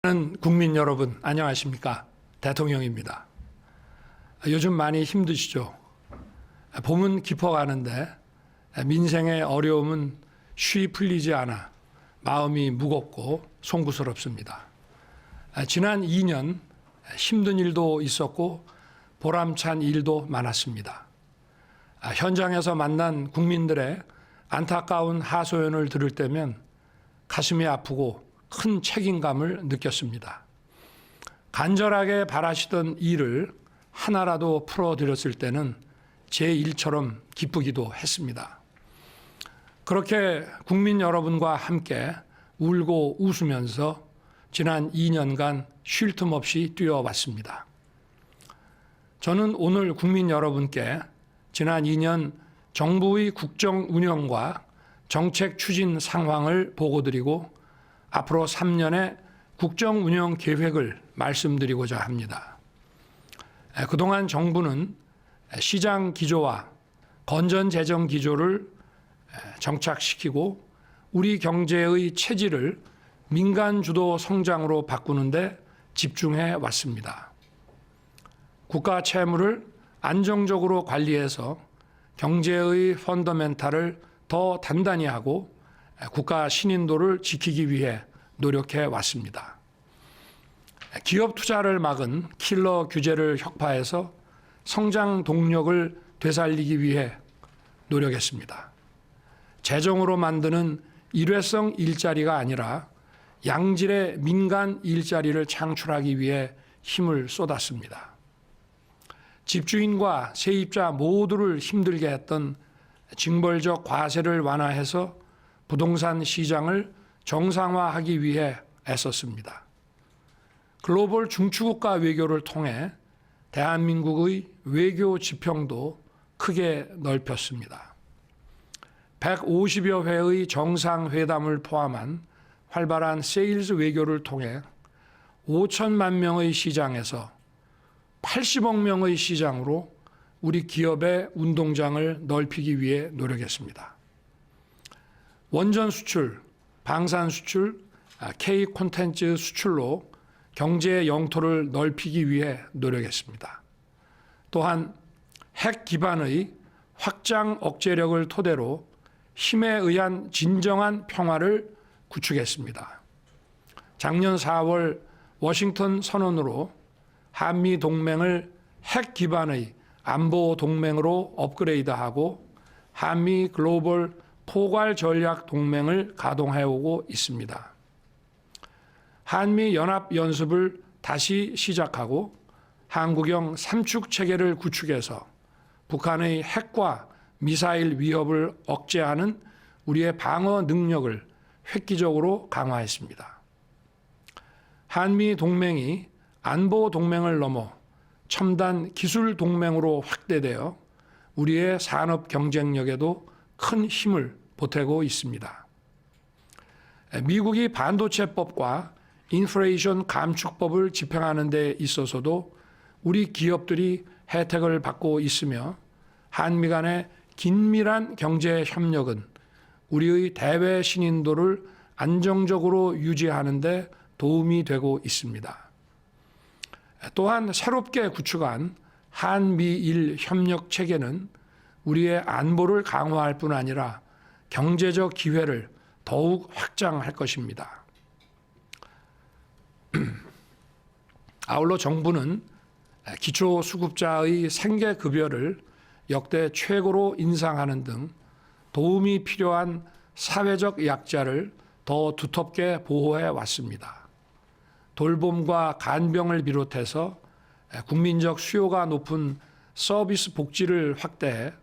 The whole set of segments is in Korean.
국민 여러분, 안녕하십니까? 대통령입니다. 요즘 많이 힘드시죠? 봄은 깊어가는데 민생의 어려움은 쉬 풀리지 않아 마음이 무겁고 송구스럽습니다. 지난 2년 힘든 일도 있었고 보람찬 일도 많았습니다. 현장에서 만난 국민들의 안타까운 하소연을 들을 때면 가슴이 아프고 큰 책임감을 느꼈습니다. 간절하게 바라시던 일을 하나라도 풀어드렸을 때는 제 일처럼 기쁘기도 했습니다. 그렇게 국민 여러분과 함께 울고 웃으면서 지난 2년간 쉴 틈 없이 뛰어왔습니다. 저는 오늘 국민 여러분께 지난 2년 정부의 국정 운영과 정책 추진 상황을 보고드리고 앞으로 3년의 국정 운영 계획을 말씀드리고자 합니다. 그동안 정부는 시장 기조와 건전 재정 기조를 정착시키고 우리 경제의 체질을 민간 주도 성장으로 바꾸는 데 집중해 왔습니다. 국가 채무를 안정적으로 관리해서 경제의 펀더멘탈을 더 단단히 하고 국가 신인도를 지키기 위해 노력해 왔습니다. 기업 투자를 막은 킬러 규제를 혁파해서 성장 동력을 되살리기 위해 노력했습니다. 재정으로 만드는 일회성 일자리가 아니라 양질의 민간 일자리를 창출하기 위해 힘을 쏟았습니다. 집주인과 세입자 모두를 힘들게 했던 징벌적 과세를 완화해서 부동산 시장을 정상화하기 위해 애썼습니다. 글로벌 중추국가 외교를 통해 대한민국의 외교 지평도 크게 넓혔습니다. 150여 회의 정상회담을 포함한 활발한 세일즈 외교를 통해 5천만 명의 시장에서 80억 명의 시장으로 우리 기업의 운동장을 넓히기 위해 노력했습니다. 원전 수출, 방산 수출, K 콘텐츠 수출로 경제의 영토를 넓히기 위해 노력했습니다. 또한 핵 기반의 확장 억제력을 토대로 힘에 의한 진정한 평화를 구축했습니다. 작년 4월 워싱턴 선언으로 한미 동맹을 핵 기반의 안보 동맹으로 업그레이드하고 한미 글로벌 포괄 전략 동맹을 가동해오고 있습니다. 한미 연합 연습을 다시 시작하고 한국형 삼축 체계를 구축해서 북한의 핵과 미사일 위협을 억제하는 우리의 방어 능력을 획기적으로 강화했습니다. 한미 동맹이 안보 동맹을 넘어 첨단 기술 동맹으로 확대되어 우리의 산업 경쟁력에도 큰 힘을 보태고 있습니다. 미국이 반도체법과 인플레이션 감축법을 집행하는 데 있어서도 우리 기업들이 혜택을 받고 있으며 한미 간의 긴밀한 경제 협력은 우리의 대외 신인도를 안정적으로 유지하는 데 도움이 되고 있습니다. 또한 새롭게 구축한 한미일 협력 체계는 우리의 안보를 강화할 뿐 아니라 경제적 기회를 더욱 확장할 것입니다. 아울러 정부는 기초수급자의 생계급여를 역대 최고로 인상하는 등 도움이 필요한 사회적 약자를 더 두텁게 보호해 왔습니다. 돌봄과 간병을 비롯해서 국민적 수요가 높은 서비스 복지를 확대해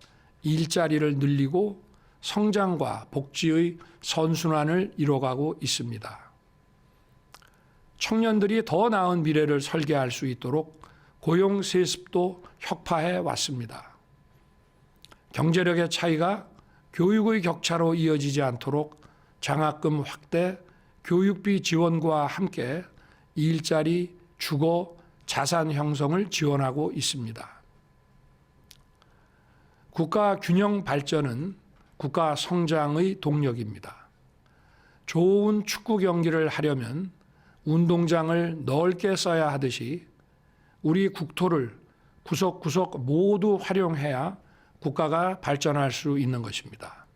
일자리를 늘리고 성장과 복지의 선순환을 이뤄가고 있습니다. 청년들이 더 나은 미래를 설계할 수 있도록 고용 세습도 혁파해 왔습니다. 경제력의 차이가 교육의 격차로 이어지지 않도록 장학금 확대, 교육비 지원과 함께 일자리, 주거, 자산 형성을 지원하고 있습니다. 국가 균형 발전은 국가 성장의 동력입니다. 좋은 축구 경기를 하려면 운동장을 넓게 써야 하듯이 우리 국토를 구석구석 모두 활용해야 국가가 발전할 수 있는 것입니다.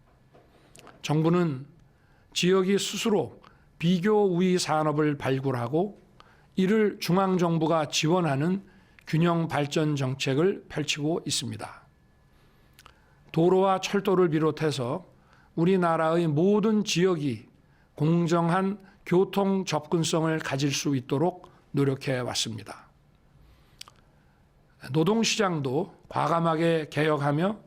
정부는 지역이 스스로 비교 우위 산업을 발굴하고 이를 중앙정부가 지원하는 균형 발전 정책을 펼치고 있습니다. 도로와 철도를 비롯해서 우리나라의 모든 지역이 공정한 교통 접근성을 가질 수 있도록 노력해 왔습니다. 노동시장도 과감하게 개혁하며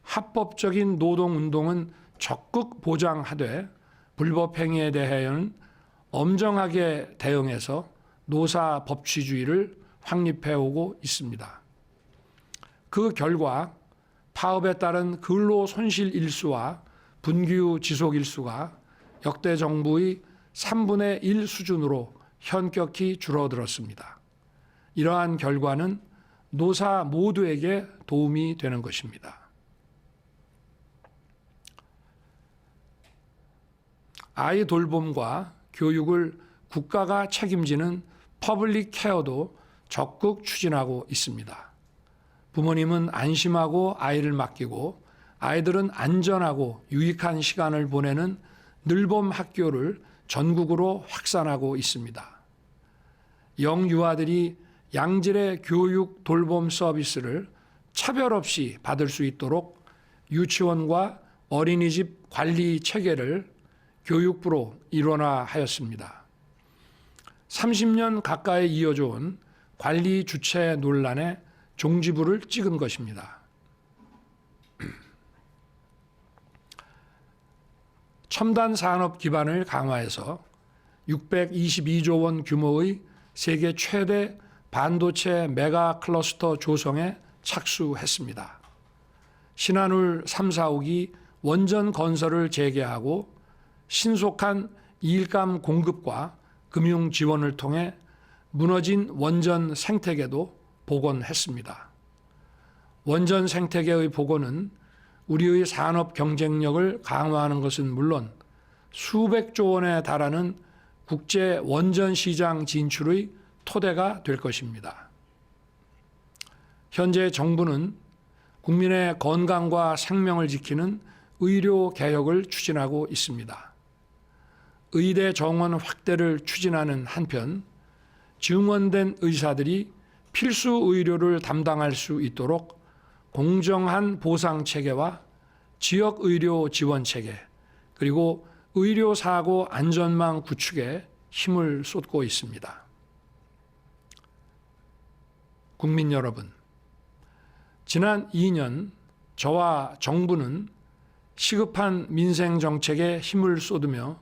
합법적인 노동운동은 적극 보장하되 불법행위에 대해서는 엄정하게 대응해서 노사 법치주의를 확립해오고 있습니다. 그 결과 파업에 따른 근로 손실 일수와 분규 지속 일수가 역대 정부의 3분의 1 수준으로 현격히 줄어들었습니다. 이러한 결과는 노사 모두에게 도움이 되는 것입니다. 아이 돌봄과 교육을 국가가 책임지는 퍼블릭 케어도 적극 추진하고 있습니다. 부모님은 안심하고 아이를 맡기고 아이들은 안전하고 유익한 시간을 보내는 늘봄 학교를 전국으로 확산하고 있습니다. 영유아들이 양질의 교육 돌봄 서비스를 차별 없이 받을 수 있도록 유치원과 어린이집 관리 체계를 교육부로 일원화하였습니다. 30년 가까이 이어져 온 관리 주체 논란에 종지부를 찍은 것입니다. 첨단 산업 기반을 강화해서 622조 원 규모의 세계 최대 반도체 메가 클러스터 조성에 착수했습니다. 신한울 3, 4호기 원전 건설을 재개하고 신속한 일감 공급과 금융 지원을 통해 무너진 원전 생태계도 복원했습니다. 원전 생태계의 복원은 우리의 산업 경쟁력을 강화하는 것은 물론 수백조 원에 달하는 국제 원전 시장 진출의 토대가 될 것입니다. 현재 정부는 국민의 건강과 생명을 지키는 의료 개혁을 추진하고 있습니다. 의대 정원 확대를 추진하는 한편 증원된 의사들이 필수 의료를 담당할 수 있도록 공정한 보상 체계와 지역 의료 지원 체계 그리고 의료 사고 안전망 구축에 힘을 쏟고 있습니다. 국민 여러분, 지난 2년 저와 정부는 시급한 민생 정책에 힘을 쏟으며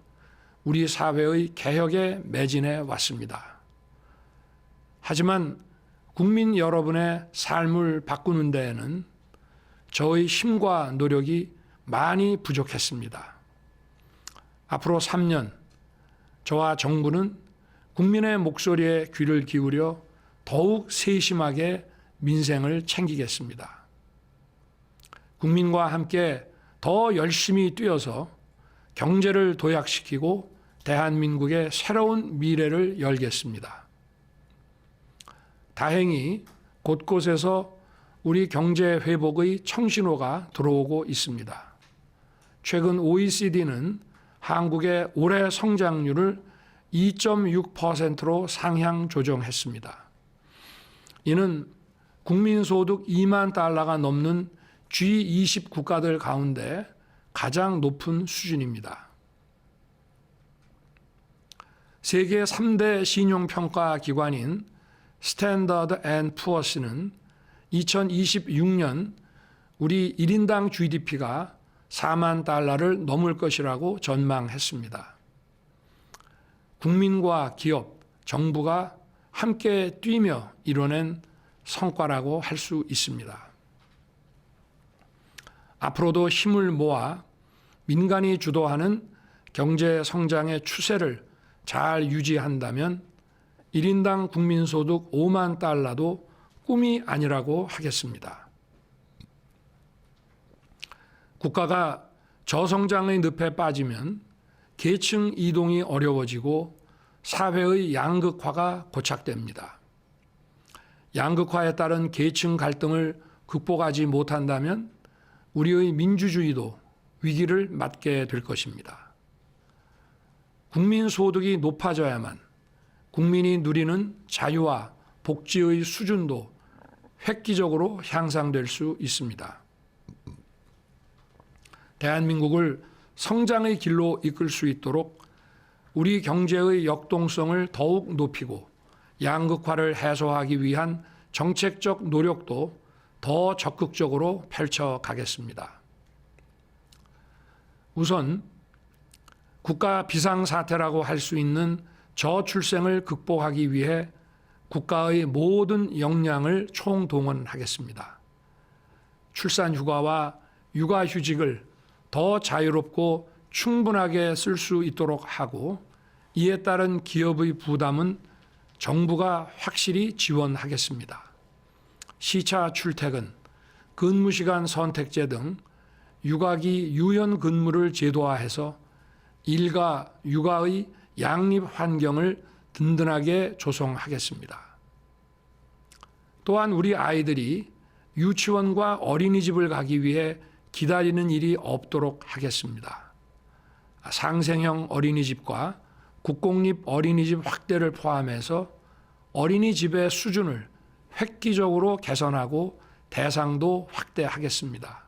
우리 사회의 개혁에 매진해 왔습니다. 하지만 국민 여러분의 삶을 바꾸는 데에는 저의 힘과 노력이 많이 부족했습니다. 앞으로 3년 저와 정부는 국민의 목소리에 귀를 기울여 더욱 세심하게 민생을 챙기겠습니다. 국민과 함께 더 열심히 뛰어서 경제를 도약시키고 대한민국의 새로운 미래를 열겠습니다. 다행히 곳곳에서 우리 경제 회복의 청신호가 들어오고 있습니다. 최근 OECD는 한국의 올해 성장률을 2.6%로 상향 조정했습니다. 이는 국민소득 2만 달러가 넘는 G20 국가들 가운데 가장 높은 수준입니다. 세계 3대 신용평가 기관인 스탠더드 앤 푸어스는 2026년 우리 1인당 GDP가 4만 달러를 넘을 것이라고 전망했습니다. 국민과 기업, 정부가 함께 뛰며 이뤄낸 성과라고 할 수 있습니다. 앞으로도 힘을 모아 민간이 주도하는 경제 성장의 추세를 잘 유지한다면 1인당 국민소득 5만 달러도 꿈이 아니라고 하겠습니다. 국가가 저성장의 늪에 빠지면 계층 이동이 어려워지고 사회의 양극화가 고착됩니다. 양극화에 따른 계층 갈등을 극복하지 못한다면 우리의 민주주의도 위기를 맞게 될 것입니다. 국민 소득이 높아져야만 국민이 누리는 자유와 복지의 수준도 획기적으로 향상될 수 있습니다. 대한민국을 성장의 길로 이끌 수 있도록 우리 경제의 역동성을 더욱 높이고 양극화를 해소하기 위한 정책적 노력도 더 적극적으로 펼쳐가겠습니다. 우선 국가 비상사태라고 할 수 있는 저출생을 극복하기 위해 국가의 모든 역량을 총동원하겠습니다. 출산휴가와 육아휴직을 더 자유롭고 충분하게 쓸 수 있도록 하고 이에 따른 기업의 부담은 정부가 확실히 지원하겠습니다. 시차 출퇴근, 근무시간 선택제 등 육아기 유연 근무를 제도화해서 일과 육아의 양립 환경을 든든하게 조성하겠습니다. 또한 우리 아이들이 유치원과 어린이집을 가기 위해 기다리는 일이 없도록 하겠습니다. 상생형 어린이집과 국공립 어린이집 확대를 포함해서 어린이집의 수준을 획기적으로 개선하고 대상도 확대하겠습니다.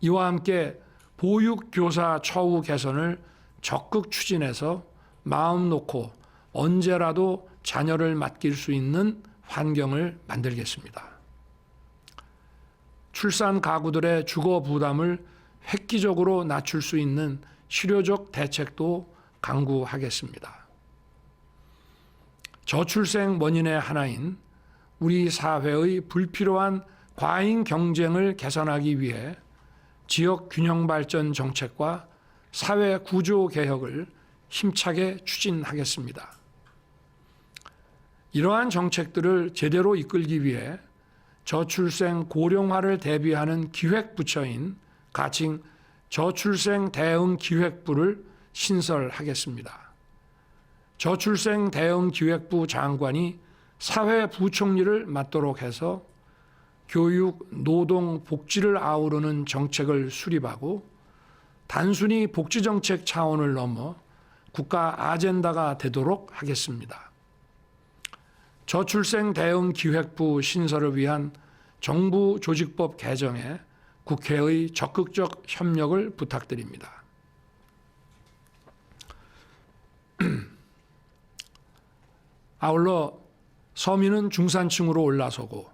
이와 함께 보육교사 처우 개선을 적극 추진해서 마음 놓고 언제라도 자녀를 맡길 수 있는 환경을 만들겠습니다. 출산 가구들의 주거 부담을 획기적으로 낮출 수 있는 실효적 대책도 강구하겠습니다. 저출생 원인의 하나인 우리 사회의 불필요한 과잉 경쟁을 개선하기 위해 지역 균형 발전 정책과 사회 구조 개혁을 힘차게 추진하겠습니다. 이러한 정책들을 제대로 이끌기 위해 저출생 고령화를 대비하는 기획부처인 가칭 저출생 대응 기획부를 신설하겠습니다. 저출생 대응 기획부 장관이 사회부총리를 맡도록 해서 교육, 노동, 복지를 아우르는 정책을 수립하고 단순히 복지정책 차원을 넘어 국가 아젠다가 되도록 하겠습니다. 저출생 대응 기획부 신설을 위한 정부 조직법 개정에 국회의 적극적 협력을 부탁드립니다. 아울러 서민은 중산층으로 올라서고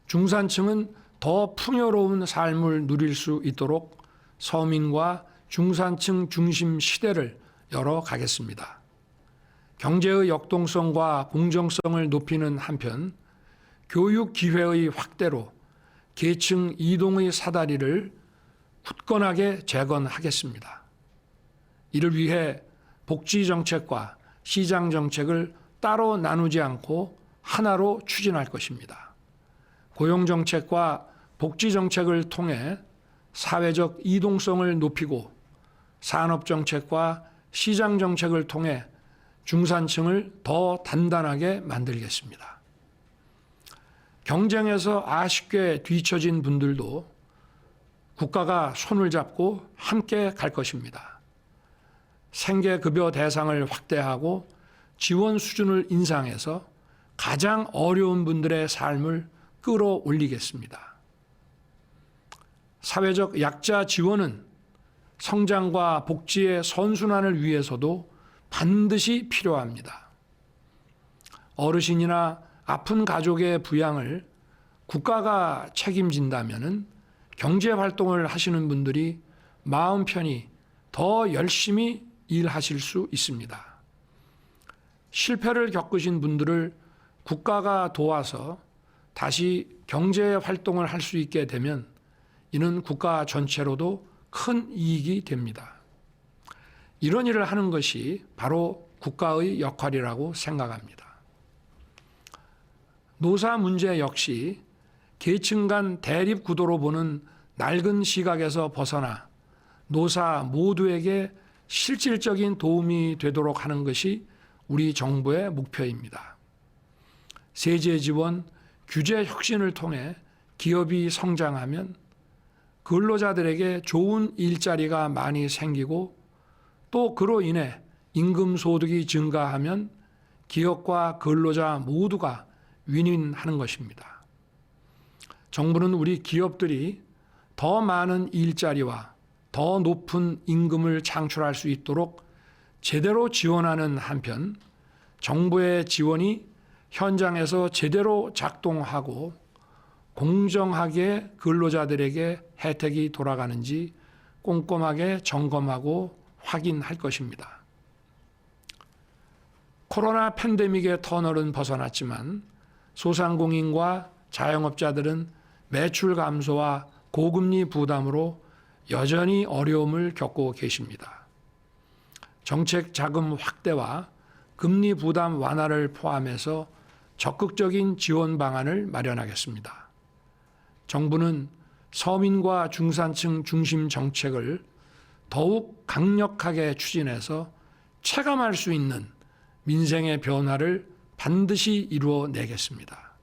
중산층은 더 풍요로운 삶을 누릴 수 있도록 서민과 중산층 중심 시대를 열어가겠습니다. 경제의 역동성과 공정성을 높이는 한편 교육 기회의 확대로 계층 이동의 사다리를 굳건하게 재건하겠습니다. 이를 위해 복지정책과 시장정책을 따로 나누지 않고 하나로 추진할 것입니다. 고용정책과 복지정책을 통해 사회적 이동성을 높이고 산업정책과 시장정책을 통해 중산층을 더 단단하게 만들겠습니다. 경쟁에서 아쉽게 뒤처진 분들도 국가가 손을 잡고 함께 갈 것입니다. 생계급여 대상을 확대하고 지원 수준을 인상해서 가장 어려운 분들의 삶을 끌어올리겠습니다. 사회적 약자 지원은 성장과 복지의 선순환을 위해서도 반드시 필요합니다. 어르신이나 아픈 가족의 부양을 국가가 책임진다면 경제활동을 하시는 분들이 마음 편히 더 열심히 일하실 수 있습니다. 실패를 겪으신 분들을 국가가 도와서 다시 경제활동을 할 수 있게 되면 이는 국가 전체로도 큰 이익이 됩니다. 이런 일을 하는 것이 바로 국가의 역할이라고 생각합니다. 노사 문제 역시 계층 간 대립 구도로 보는 낡은 시각에서 벗어나 노사 모두에게 실질적인 도움이 되도록 하는 것이 우리 정부의 목표입니다. 세제 지원, 규제 혁신을 통해 기업이 성장하면 근로자들에게 좋은 일자리가 많이 생기고 또 그로 인해 임금 소득이 증가하면 기업과 근로자 모두가 윈윈하는 것입니다. 정부는 우리 기업들이 더 많은 일자리와 더 높은 임금을 창출할 수 있도록 제대로 지원하는 한편 정부의 지원이 현장에서 제대로 작동하고 공정하게 근로자들에게 혜택이 돌아가는지 꼼꼼하게 점검하고 확인할 것입니다. 코로나 팬데믹의 터널은 벗어났지만 소상공인과 자영업자들은 매출 감소와 고금리 부담으로 여전히 어려움을 겪고 계십니다. 정책 자금 확대와 금리 부담 완화를 포함해서 적극적인 지원 방안을 마련하겠습니다. 정부는 서민과 중산층 중심 정책을 더욱 강력하게 추진해서 체감할 수 있는 민생의 변화를 반드시 이루어내겠습니다.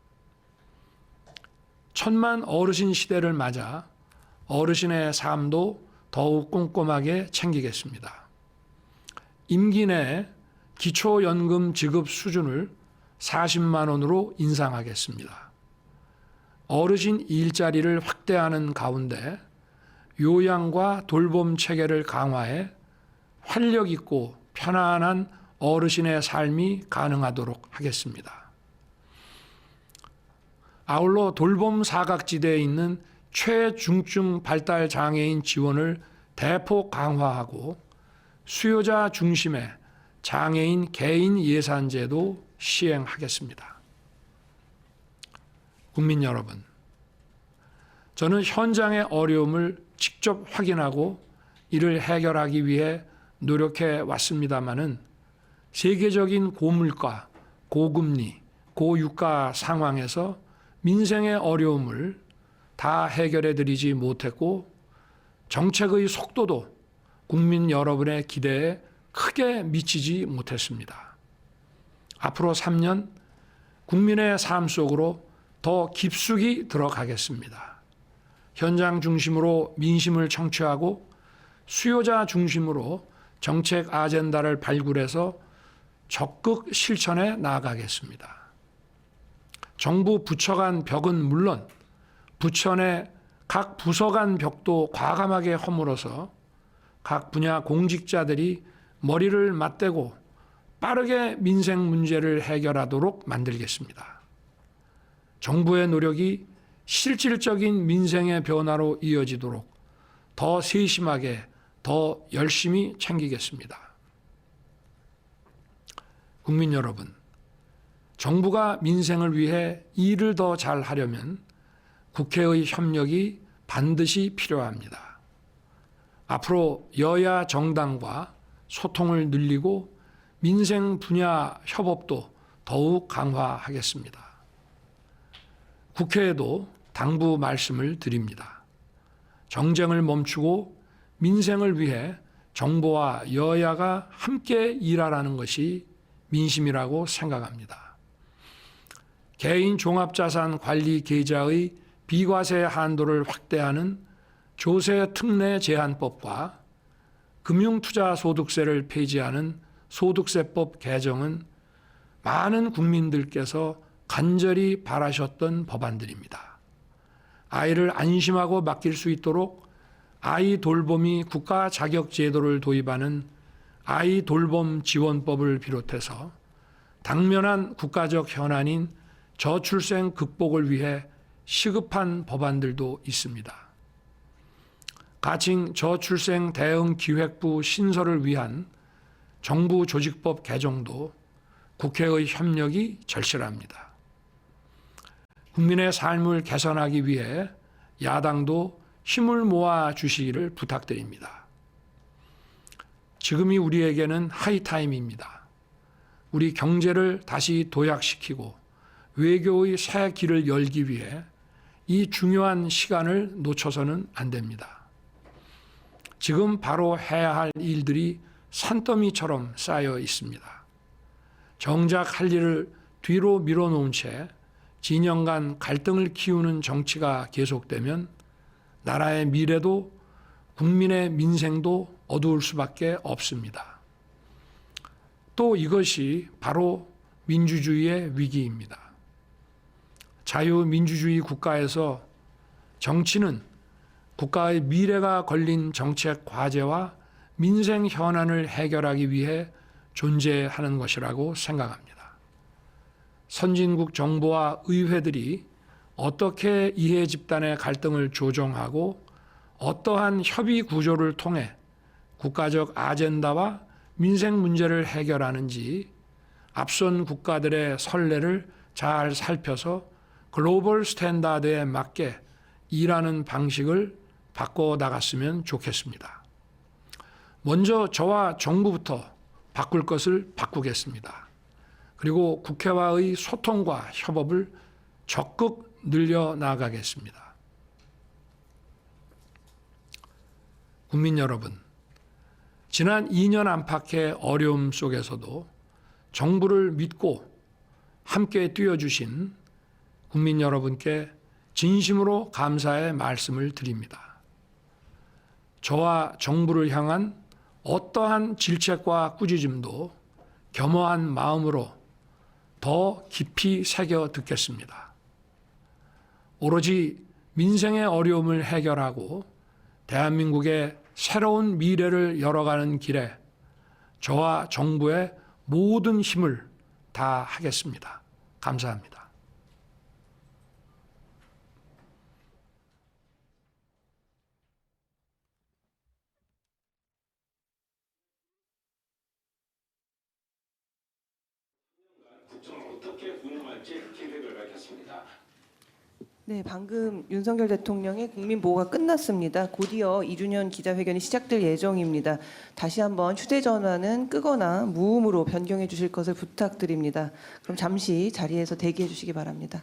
천만 어르신 시대를 맞아 어르신의 삶도 더욱 꼼꼼하게 챙기겠습니다. 임기 내 기초연금 지급 수준을 40만 원으로 인상하겠습니다. 어르신 일자리를 확대하는 가운데 요양과 돌봄 체계를 강화해 활력 있고 편안한 어르신의 삶이 가능하도록 하겠습니다. 아울러 돌봄 사각지대에 있는 최중증 발달 장애인 지원을 대폭 강화하고 수요자 중심의 장애인 개인 예산제도 시행하겠습니다. 국민 여러분, 저는 현장의 어려움을 직접 확인하고 이를 해결하기 위해 노력해 왔습니다마는 세계적인 고물가, 고금리, 고유가 상황에서 민생의 어려움을 다 해결해 드리지 못했고 정책의 속도도 국민 여러분의 기대에 크게 미치지 못했습니다. 앞으로 3년 국민의 삶 속으로 더 깊숙이 들어가겠습니다. 현장 중심으로 민심을 청취하고 수요자 중심으로 정책 아젠다를 발굴해서 적극 실천해 나아가겠습니다. 정부 부처 간 벽은 물론 부처 내 각 부서 간 벽도 과감하게 허물어서 각 분야 공직자들이 머리를 맞대고 빠르게 민생 문제를 해결하도록 만들겠습니다. 정부의 노력이 실질적인 민생의 변화로 이어지도록 더 세심하게, 더 열심히 챙기겠습니다. 국민 여러분, 정부가 민생을 위해 일을 더 잘하려면 국회의 협력이 반드시 필요합니다. 앞으로 여야 정당과 소통을 늘리고 민생 분야 협업도 더욱 강화하겠습니다. 국회에도 당부 말씀을 드립니다. 정쟁을 멈추고 민생을 위해 정부와 여야가 함께 일하라는 것이 민심이라고 생각합니다. 개인 종합자산 관리 계좌의 비과세 한도를 확대하는 조세 특례 제한법과 금융투자소득세를 폐지하는 소득세법 개정은 많은 국민들께서 간절히 바라셨던 법안들입니다. 아이를 안심하고 맡길 수 있도록 아이 돌봄이 국가 자격 제도를 도입하는 아이 돌봄 지원법을 비롯해서 당면한 국가적 현안인 저출생 극복을 위해 시급한 법안들도 있습니다. 가칭 저출생 대응 기획부 신설을 위한 정부 조직법 개정도 국회의 협력이 절실합니다. 국민의 삶을 개선하기 위해 야당도 힘을 모아 주시기를 부탁드립니다. 지금이 우리에게는 하이타임입니다. 우리 경제를 다시 도약시키고 외교의 새 길을 열기 위해 이 중요한 시간을 놓쳐서는 안 됩니다. 지금 바로 해야 할 일들이 산더미처럼 쌓여 있습니다. 정작 할 일을 뒤로 밀어놓은 채 진영 간 갈등을 키우는 정치가 계속되면 나라의 미래도 국민의 민생도 어두울 수밖에 없습니다. 또 이것이 바로 민주주의의 위기입니다. 자유민주주의 국가에서 정치는 국가의 미래가 걸린 정책 과제와 민생 현안을 해결하기 위해 존재하는 것이라고 생각합니다. 선진국 정부와 의회들이 어떻게 이해 집단의 갈등을 조정하고 어떠한 협의 구조를 통해 국가적 아젠다와 민생 문제를 해결하는지 앞선 국가들의 선례를 잘 살펴서 글로벌 스탠다드에 맞게 일하는 방식을 바꿔 나갔으면 좋겠습니다. 먼저 저와 정부부터 바꿀 것을 바꾸겠습니다. 그리고 국회와의 소통과 협업을 적극 늘려 나가겠습니다. 국민 여러분, 지난 2년 안팎의 어려움 속에서도 정부를 믿고 함께 뛰어주신 국민 여러분께 진심으로 감사의 말씀을 드립니다. 저와 정부를 향한 어떠한 질책과 꾸짖음도 겸허한 마음으로 더 깊이 새겨 듣겠습니다. 오로지 민생의 어려움을 해결하고 대한민국의 새로운 미래를 열어가는 길에 저와 정부의 모든 힘을 다하겠습니다. 감사합니다. 국정을 어떻게 운영할지 계획을 밝혔습니다. 네, 방금 윤석열 대통령의 국민보고가 끝났습니다. 곧이어 2주년 기자회견이 시작될 예정입니다. 다시 한번 휴대전화는 끄거나 무음으로 변경해 주실 것을 부탁드립니다. 그럼 잠시 자리에서 대기해 주시기 바랍니다.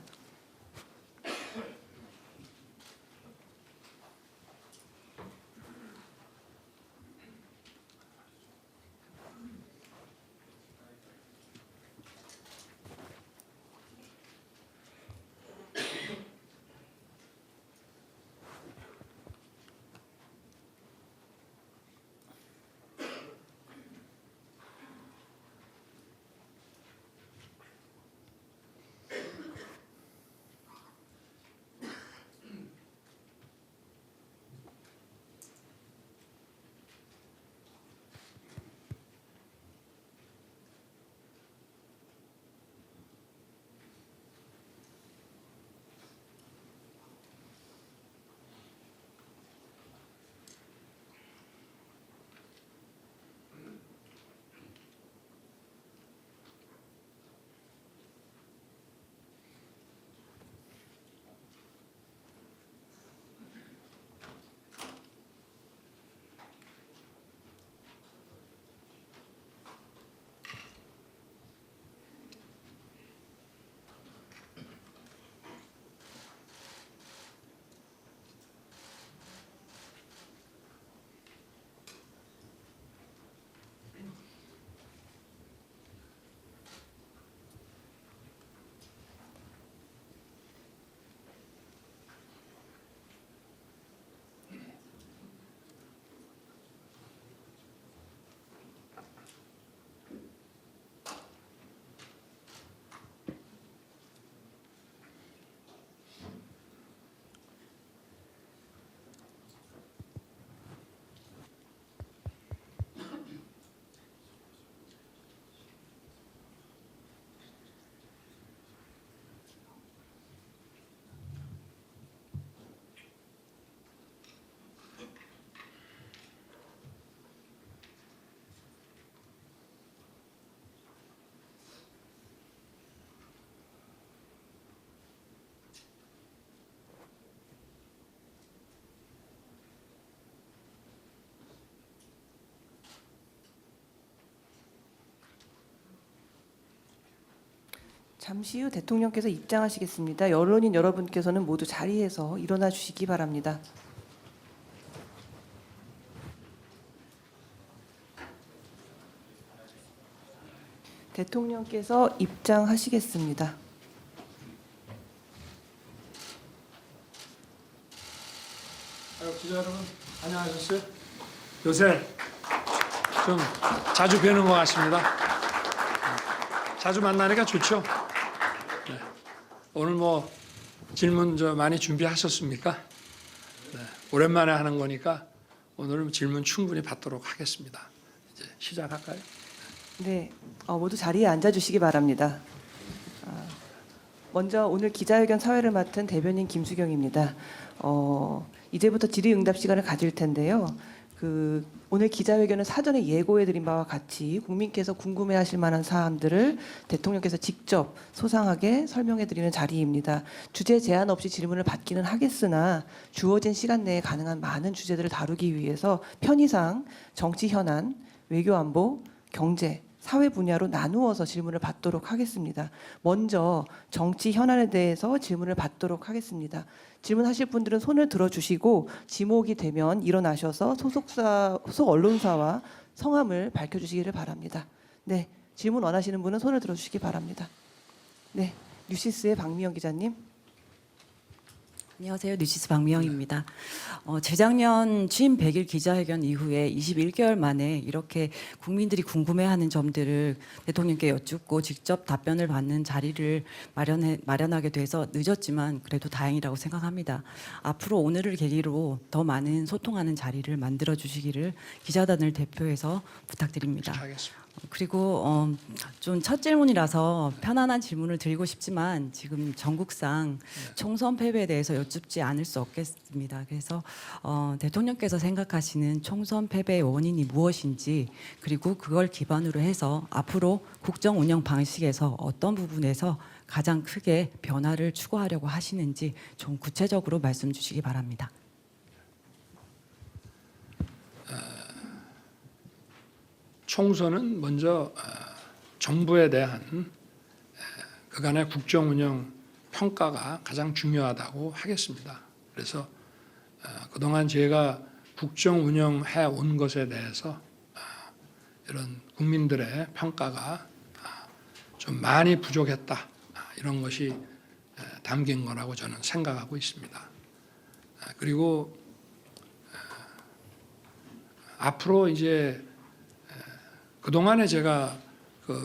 잠시 후 대통령께서 입장하시겠습니다. 언론인 여러분께서는 모두 자리에서 일어나 주시기 바랍니다. 대통령께서 입장하시겠습니다. 기자 여러분 안녕하셨어요? 요새 좀 자주 뵈는 것 같습니다. 자주 만나니까 좋죠. 네. 오늘 뭐 질문 많이 준비하셨습니까? 네. 오랜만에 하는 거니까 오늘은 질문 충분히 받도록 하겠습니다. 이제 시작할까요? 네, 모두 자리에 앉아주시기 바랍니다. 먼저 오늘 기자회견 사회를 맡은 대변인 김수경입니다. 이제부터 질의응답 시간을 가질 텐데요. 오늘 기자회견은 사전에 예고해드린 바와 같이 국민께서 궁금해하실 만한 사안들을 대통령께서 직접 소상하게 설명해드리는 자리입니다. 주제 제한 없이 질문을 받기는 하겠으나 주어진 시간 내에 가능한 많은 주제들을 다루기 위해서 편의상 정치 현안, 외교 안보, 경제, 사회 분야로 나누어서 질문을 받도록 하겠습니다. 먼저 정치 현안에 대해서 질문을 받도록 하겠습니다. 질문하실 분들은 손을 들어주시고 지목이 되면 일어나셔서 소속 언론사와 성함을 밝혀주시기를 바랍니다. 네, 질문 원하시는 분은 손을 들어주시기 바랍니다. 네, 뉴시스의 박미영 기자님. 안녕하세요. 뉴시스 박미영입니다. 재작년 취임 100일 기자회견 이후에 21개월 만에 이렇게 국민들이 궁금해하는 점들을 대통령께 여쭙고 직접 답변을 받는 자리를 마련하게 돼서 늦었지만 그래도 다행이라고 생각합니다. 앞으로 오늘을 계기로 더 많은 소통하는 자리를 만들어 주시기를 기자단을 대표해서 부탁드립니다. 하겠습니다. 그리고 좀 첫 질문이라서 편안한 질문을 드리고 싶지만 지금 전국상 총선 패배에 대해서 여쭙지 않을 수 없겠습니다. 그래서 대통령께서 생각하시는 총선 패배의 원인이 무엇인지 그리고 그걸 기반으로 해서 앞으로 국정 운영 방식에서 어떤 부분에서 가장 크게 변화를 추구하려고 하시는지 좀 구체적으로 말씀 주시기 바랍니다. 총선은 먼저 정부에 대한 그간의 국정 운영 평가가 가장 중요하다고 하겠습니다. 그래서 그동안 제가 국정 운영해 온 것에 대해서 이런 국민들의 평가가 좀 많이 부족했다, 이런 것이 담긴 거라고 저는 생각하고 있습니다. 그리고 앞으로 이제 그동안에 제가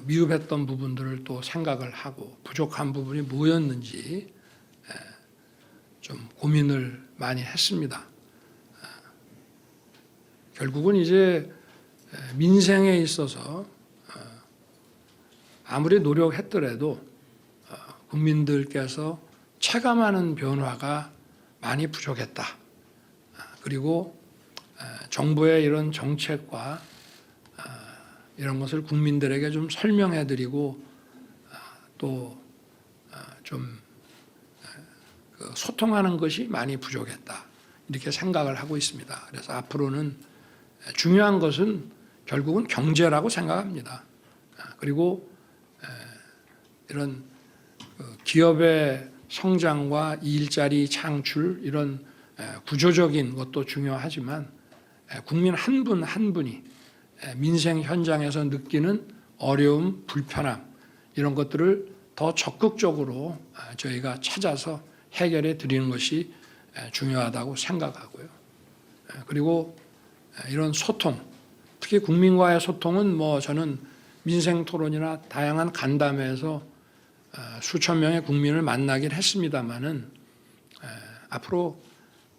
미흡했던 부분들을 또 생각을 하고 부족한 부분이 뭐였는지 좀 고민을 많이 했습니다. 결국은 이제 민생에 있어서 아무리 노력했더라도 국민들께서 체감하는 변화가 많이 부족했다. 그리고 정부의 이런 정책과 이런 것을 국민들에게 좀 설명해드리고 또 좀 소통하는 것이 많이 부족했다, 이렇게 생각을 하고 있습니다. 그래서 앞으로는 중요한 것은 결국은 경제라고 생각합니다. 그리고 이런 기업의 성장과 일자리 창출, 이런 구조적인 것도 중요하지만 국민 한 분 한 분이 민생 현장에서 느끼는 어려움, 불편함, 이런 것들을 더 적극적으로 저희가 찾아서 해결해 드리는 것이 중요하다고 생각하고요. 그리고 이런 소통, 특히 국민과의 소통은 저는 민생 토론이나 다양한 간담회에서 수천 명의 국민을 만나긴 했습니다마는 앞으로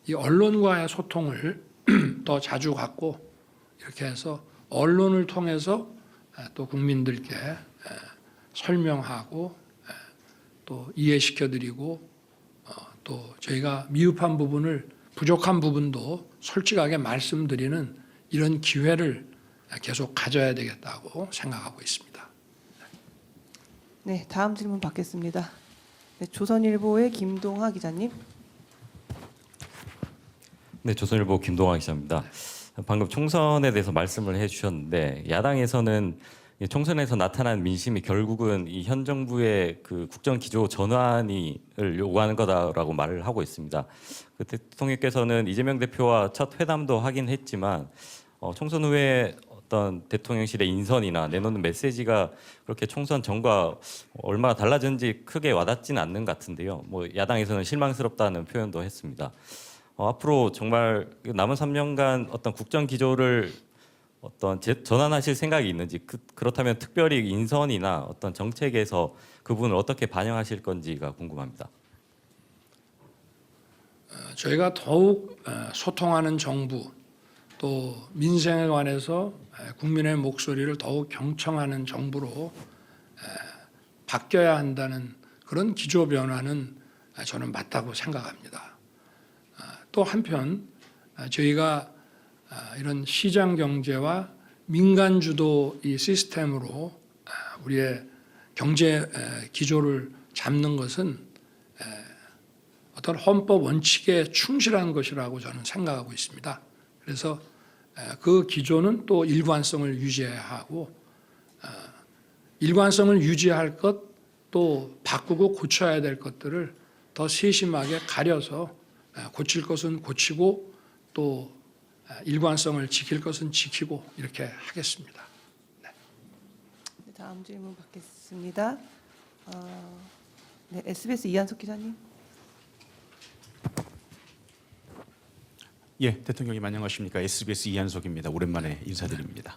이 언론과의 소통을 더 자주 갖고 이렇게 해서 언론을 통해서 또 국민들께 설명하고 또 이해시켜드리고 또 저희가 미흡한 부분을, 부족한 부분도 솔직하게 말씀드리는 이런 기회를 계속 가져야 되겠다고 생각하고 있습니다. 네, 다음 질문 받겠습니다. 네, 조선일보의 김동하 기자님. 네, 조선일보 김동환 기자입니다. 방금 총선에 대해서 말씀을 해주셨는데 야당에서는 총선에서 나타난 민심이 결국은 이 현 정부의 그 국정 기조 전환을 요구하는 거다라고 말을 하고 있습니다. 그 대통령께서는 이재명 대표와 첫 회담도 하긴 했지만 총선 후에 어떤 대통령실의 인선이나 내놓는 메시지가 그렇게 총선 전과 얼마나 달라졌는지 크게 와닿지는 않는 것 같은데요. 뭐 야당에서는 실망스럽다는 표현도 했습니다. 앞으로 정말 남은 3년간 어떤 국정 기조를 어떤 전환하실 생각이 있는지, 그렇다면 특별히 인선이나 어떤 정책에서 그 부분을 어떻게 반영하실 건지가 궁금합니다. 저희가 더욱 소통하는 정부, 또 민생에 관해서 국민의 목소리를 더욱 경청하는 정부로 바뀌어야 한다는 그런 기조 변화는 저는 맞다고 생각합니다. 또 한편 저희가 이런 시장 경제와 민간 주도 이 시스템으로 우리의 경제 기조를 잡는 것은 어떤 헌법 원칙에 충실한 것이라고 저는 생각하고 있습니다. 그래서 그 기조는 또 일관성을 유지해야 하고, 일관성을 유지할 것, 또 바꾸고 고쳐야 될 것들을 더 세심하게 가려서 고칠 것은 고치고 또 일관성을 지킬 것은 지키고 이렇게 하겠습니다. 네, 다음 질문 받겠습니다. 네, SBS 이한석 기자님. 예, 대통령님 안녕하십니까? SBS 이한석입니다. 오랜만에 인사드립니다.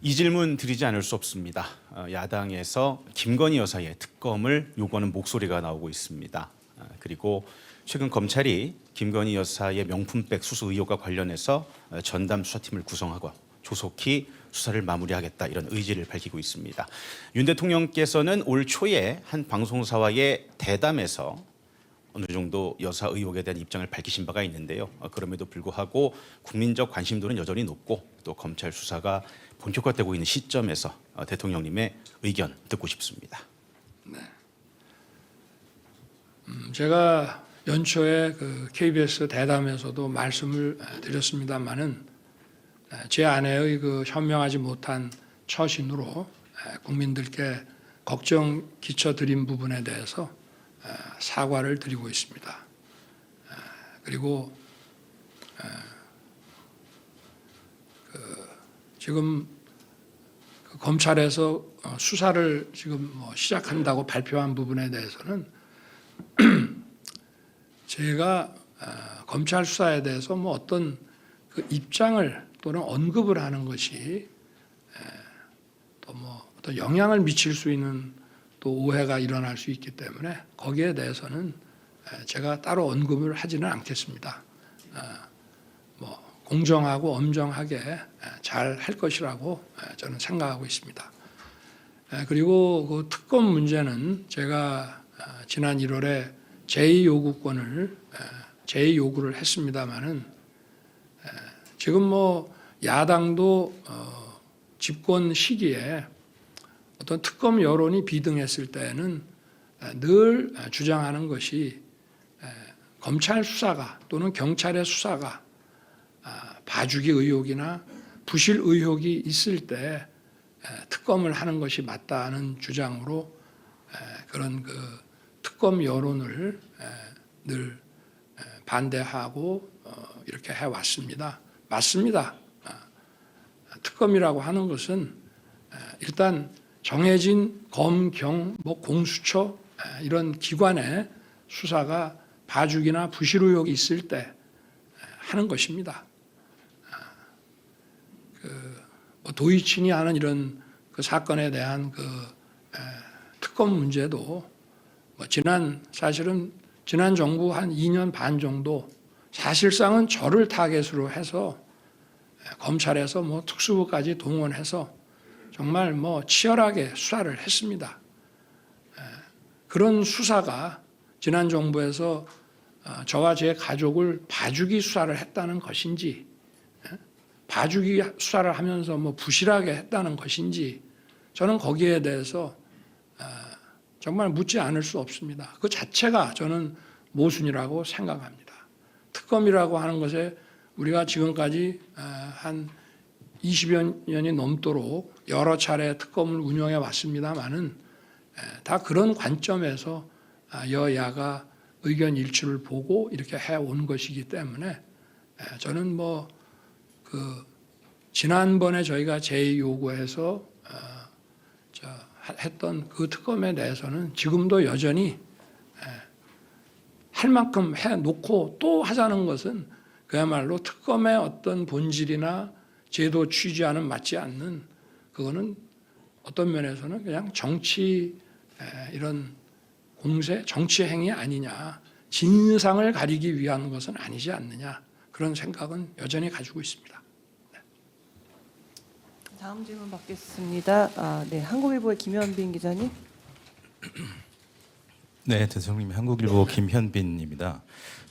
이 질문 드리지 않을 수 없습니다. 야당에서 김건희 여사의 특검을 요구하는 목소리가 나오고 있습니다. 그리고 최근 검찰이 김건희 여사의 명품백 수수 의혹과 관련해서 전담 수사팀을 구성하고 조속히 수사를 마무리하겠다, 이런 의지를 밝히고 있습니다. 윤 대통령께서는 올 초에 한 방송사와의 대담에서 어느 정도 여사 의혹에 대한 입장을 밝히신 바가 있는데요. 그럼에도 불구하고 국민적 관심도는 여전히 높고 또 검찰 수사가 본격화되고 있는 시점에서 대통령님의 의견 듣고 싶습니다. 제가 연초에 그 KBS 대담에서도 말씀을 드렸습니다마는 제 아내의 그 현명하지 못한 처신으로 국민들께 걱정 끼쳐드린 부분에 대해서 사과를 드리고 있습니다. 그리고 지금 검찰에서 수사를 지금 시작한다고 발표한 부분에 대해서는 제가 검찰 수사에 대해서 어떤 그 입장을 또는 언급을 하는 것이 또 어떤 영향을 미칠 수 있는 또 오해가 일어날 수 있기 때문에 거기에 대해서는 제가 따로 언급을 하지는 않겠습니다. 공정하고 엄정하게 잘 할 것이라고 저는 생각하고 있습니다. 그리고 그 특검 문제는 제가 지난 1월에 제2요구를 했습니다마는 지금 야당도 집권 시기에 어떤 특검 여론이 비등했을 때는 늘 주장하는 것이 검찰 수사가 또는 경찰의 수사가 봐주기 의혹이나 부실 의혹이 있을 때 특검을 하는 것이 맞다는 주장으로 그런 그 특검 여론을 늘 반대하고 이렇게 해왔습니다. 맞습니다. 특검이라고 하는 것은 일단 정해진 검, 경, 공수처 이런 기관의 수사가 봐주기나 부실 의혹이 있을 때 하는 것입니다. 도이친이 하는 이런 그 사건에 대한 그 특검 문제도 사실은 지난 정부 한 2년 반 정도 사실상은 저를 타겟으로 해서 검찰에서 특수부까지 동원해서 정말 치열하게 수사를 했습니다. 그런 수사가 지난 정부에서 저와 제 가족을 봐주기 수사를 했다는 것인지, 봐주기 수사를 하면서 부실하게 했다는 것인지, 저는 거기에 대해서 정말 묻지 않을 수 없습니다. 그 자체가 저는 모순이라고 생각합니다. 특검이라고 하는 것에 우리가 지금까지 한 20여 년이 넘도록 여러 차례 특검을 운영해 왔습니다마는 다 그런 관점에서 여야가 의견 일치를 보고 이렇게 해온 것이기 때문에 저는 지난번에 저희가 제2요구해서 했던 그 특검에 대해서는 지금도 여전히 할 만큼 해놓고 또 하자는 것은 그야말로 특검의 어떤 본질이나 제도 취지와는 맞지 않는, 그거는 어떤 면에서는 그냥 정치 이런 공세, 정치 행위 아니냐, 진상을 가리기 위한 것은 아니지 않느냐, 그런 생각은 여전히 가지고 있습니다. 다음 질문 받겠습니다. 네, 한국일보의 김현빈 기자님. 네, 대통령님, 한국일보 김현빈입니다.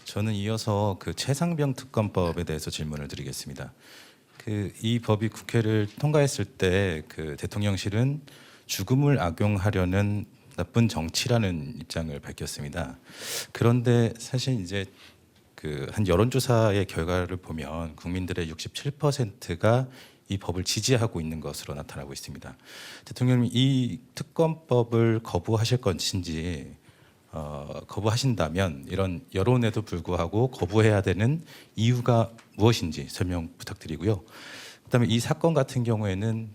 저는 이어서 그 최상병 특검법에 대해서 질문을 드리겠습니다. 이 법이 국회를 통과했을 때 그 대통령실은 죽음을 악용하려는 나쁜 정치라는 입장을 밝혔습니다. 그런데 사실 이제 그 한 여론조사의 결과를 보면 국민들의 67%가 이 법을 지지하고 있는 것으로 나타나고 있습니다. 대통령님, 이 특검법을 거부하실 것인지, 거부하신다면 이런 여론에도 불구하고 거부해야 되는 이유가 무엇인지 설명 부탁드리고요. 그다음에 이 사건 같은 경우에는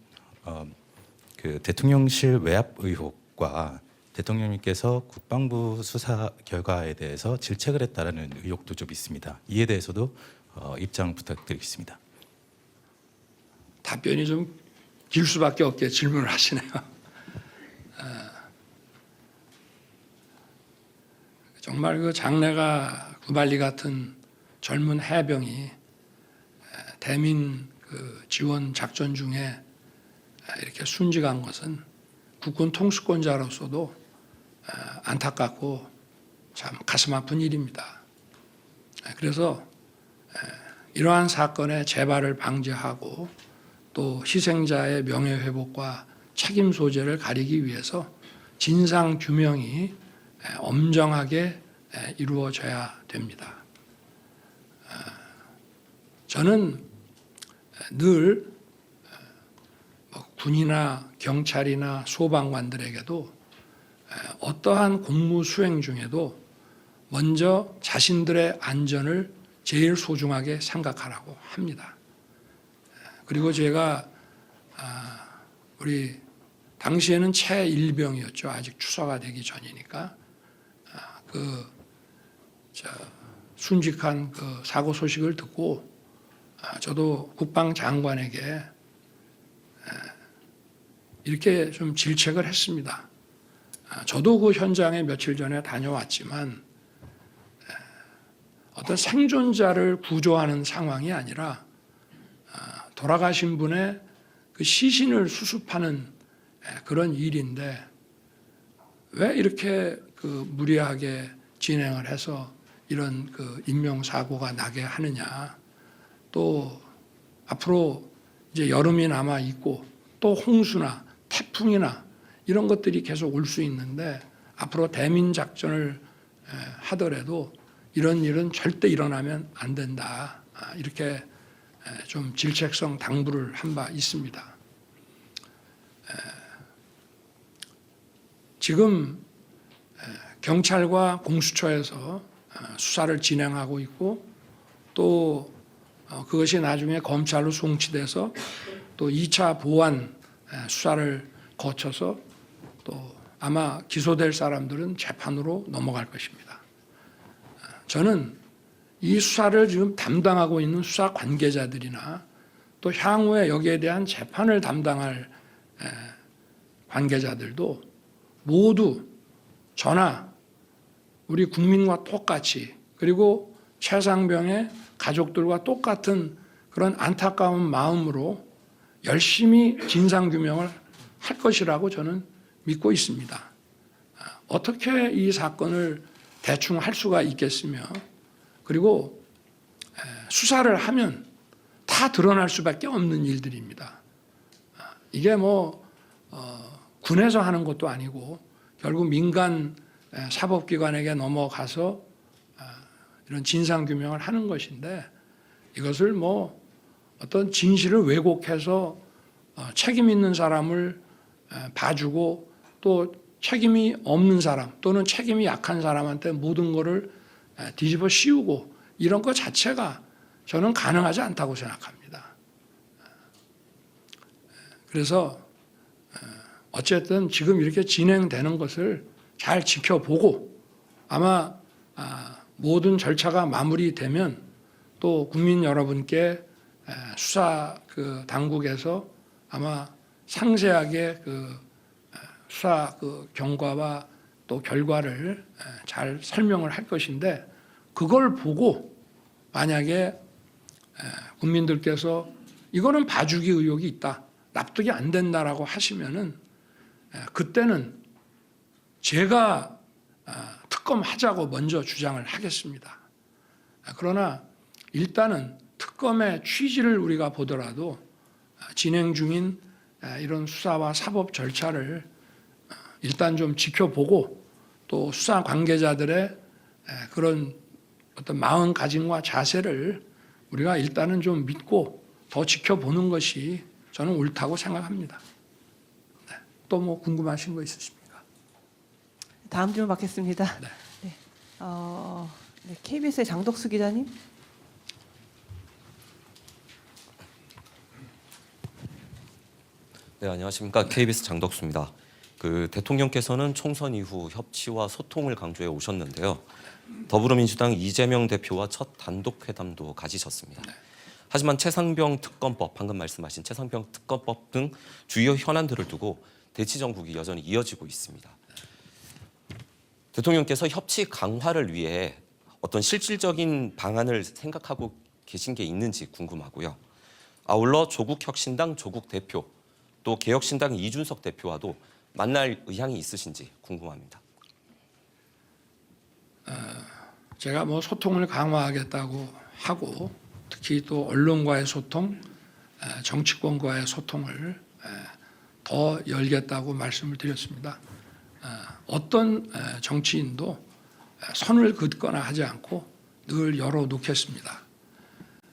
그 대통령실 외압 의혹과 대통령님께서 국방부 수사 결과에 대해서 질책을 했다라는 의혹도 좀 있습니다. 이에 대해서도 입장 부탁드리겠습니다. 답변이 좀 길 수밖에 없게 질문을 하시네요. 정말 그 장래가 구발리 같은 젊은 해병이 대민 그 지원 작전 중에 이렇게 순직한 것은 국군 통수권자로서도 안타깝고 참 가슴 아픈 일입니다. 그래서 이러한 사건의 재발을 방지하고 또 희생자의 명예회복과 책임 소재를 가리기 위해서 진상 규명이 엄정하게 이루어져야 됩니다. 저는 늘 군이나 경찰이나 소방관들에게도 어떠한 공무 수행 중에도 먼저 자신들의 안전을 제일 소중하게 생각하라고 합니다. 그리고 제가 우리 당시에는 최일병이었죠. 아직 추서가 되기 전이니까 순직한 그 사고 소식을 듣고 저도 국방장관에게 이렇게 좀 질책을 했습니다. 저도 그 현장에 며칠 전에 다녀왔지만 어떤 생존자를 구조하는 상황이 아니라 돌아가신 분의 그 시신을 수습하는 그런 일인데 왜 이렇게 그 무리하게 진행을 해서 이런 그 인명사고가 나게 하느냐. 또 앞으로 이제 여름이 남아 있고 또 홍수나 태풍이나 이런 것들이 계속 올 수 있는데 앞으로 대민 작전을 하더라도 이런 일은 절대 일어나면 안 된다. 이렇게 좀 질책성 당부를 한 바 있습니다. 지금 경찰과 공수처에서 수사를 진행하고 있고 또 그것이 나중에 검찰로 송치돼서 또 2차 보완 수사를 거쳐서 또 아마 기소될 사람들은 재판으로 넘어갈 것입니다. 저는 이 수사를 지금 담당하고 있는 수사 관계자들이나 또 향후에 여기에 대한 재판을 담당할 관계자들도 모두 저나 우리 국민과 똑같이 그리고 최상병의 가족들과 똑같은 그런 안타까운 마음으로 열심히 진상규명을 할 것이라고 저는 믿고 있습니다. 어떻게 이 사건을 대충 할 수가 있겠으며 그리고 수사를 하면 다 드러날 수밖에 없는 일들입니다. 이게 뭐 군에서 하는 것도 아니고 결국 민간 사법기관에게 넘어가서 이런 진상규명을 하는 것인데 이것을 뭐 어떤 진실을 왜곡해서 책임 있는 사람을 봐주고 또 책임이 없는 사람 또는 책임이 약한 사람한테 모든 것을 뒤집어 씌우고 이런 것 자체가 저는 가능하지 않다고 생각합니다. 그래서 어쨌든 지금 이렇게 진행되는 것을 잘 지켜보고 아마 모든 절차가 마무리되면 또 국민 여러분께 수사 그 당국에서 아마 상세하게 그 수사 그 경과와 또 결과를 잘 설명을 할 것인데 그걸 보고 만약에 국민들께서 이거는 봐주기 의혹이 있다, 납득이 안 된다라고 하시면은 그때는 제가 특검하자고 먼저 주장을 하겠습니다. 그러나 일단은 특검의 취지를 우리가 보더라도 진행 중인 이런 수사와 사법 절차를 일단 좀 지켜보고 또 수사 관계자들의 그런 어떤 마음가짐과 자세를 우리가 일단은 좀 믿고 더 지켜보는 것이 저는 옳다고 생각합니다. 또 뭐 궁금하신 거 있으십니까? 다음 질문 받겠습니다. 네. 네, KBS의 장덕수 기자님. 네, 안녕하십니까. KBS 장덕수입니다. 그 대통령께서는 총선 이후 협치와 소통을 강조해 오셨는데요. 더불어민주당 이재명 대표와 첫 단독 회담도 가지셨습니다. 하지만 최상병 특검법, 방금 말씀하신 최상병 특검법 등 주요 현안들을 두고 대치 정국이 여전히 이어지고 있습니다. 대통령께서 협치 강화를 위해 어떤 실질적인 방안을 생각하고 계신 게 있는지 궁금하고요. 아울러 조국혁신당 조국 대표, 또 개혁신당 이준석 대표와도 만날 의향이 있으신지 궁금합니다. 제가 뭐 소통을 강화하겠다고 하고 특히 또 언론과의 소통, 정치권과의 소통을 더 열겠다고 말씀을 드렸습니다. 어떤 정치인도 선을 긋거나 하지 않고 늘 열어놓겠습니다.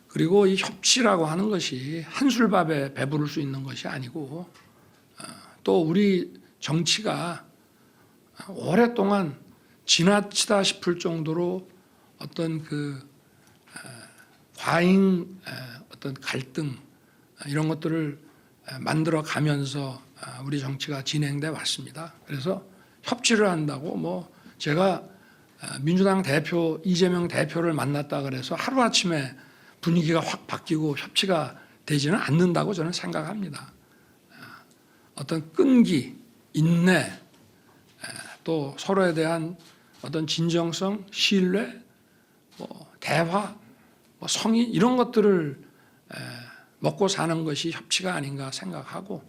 그리고 이 협치라고 하는 것이 한술밥에 배부를 수 있는 것이 아니고 또 우리 정치가 오랫동안 지나치다 싶을 정도로 어떤 그 과잉 어떤 갈등 이런 것들을 만들어 가면서 우리 정치가 진행돼 왔습니다. 그래서 협치를 한다고 뭐 제가 민주당 대표 이재명 대표를 만났다 그래서 하루아침에 분위기가 확 바뀌고 협치가 되지는 않는다고 저는 생각합니다. 어떤 끈기, 인내, 또 서로에 대한 어떤 진정성, 신뢰, 뭐 대화, 뭐 성의 이런 것들을 먹고 사는 것이 협치가 아닌가 생각하고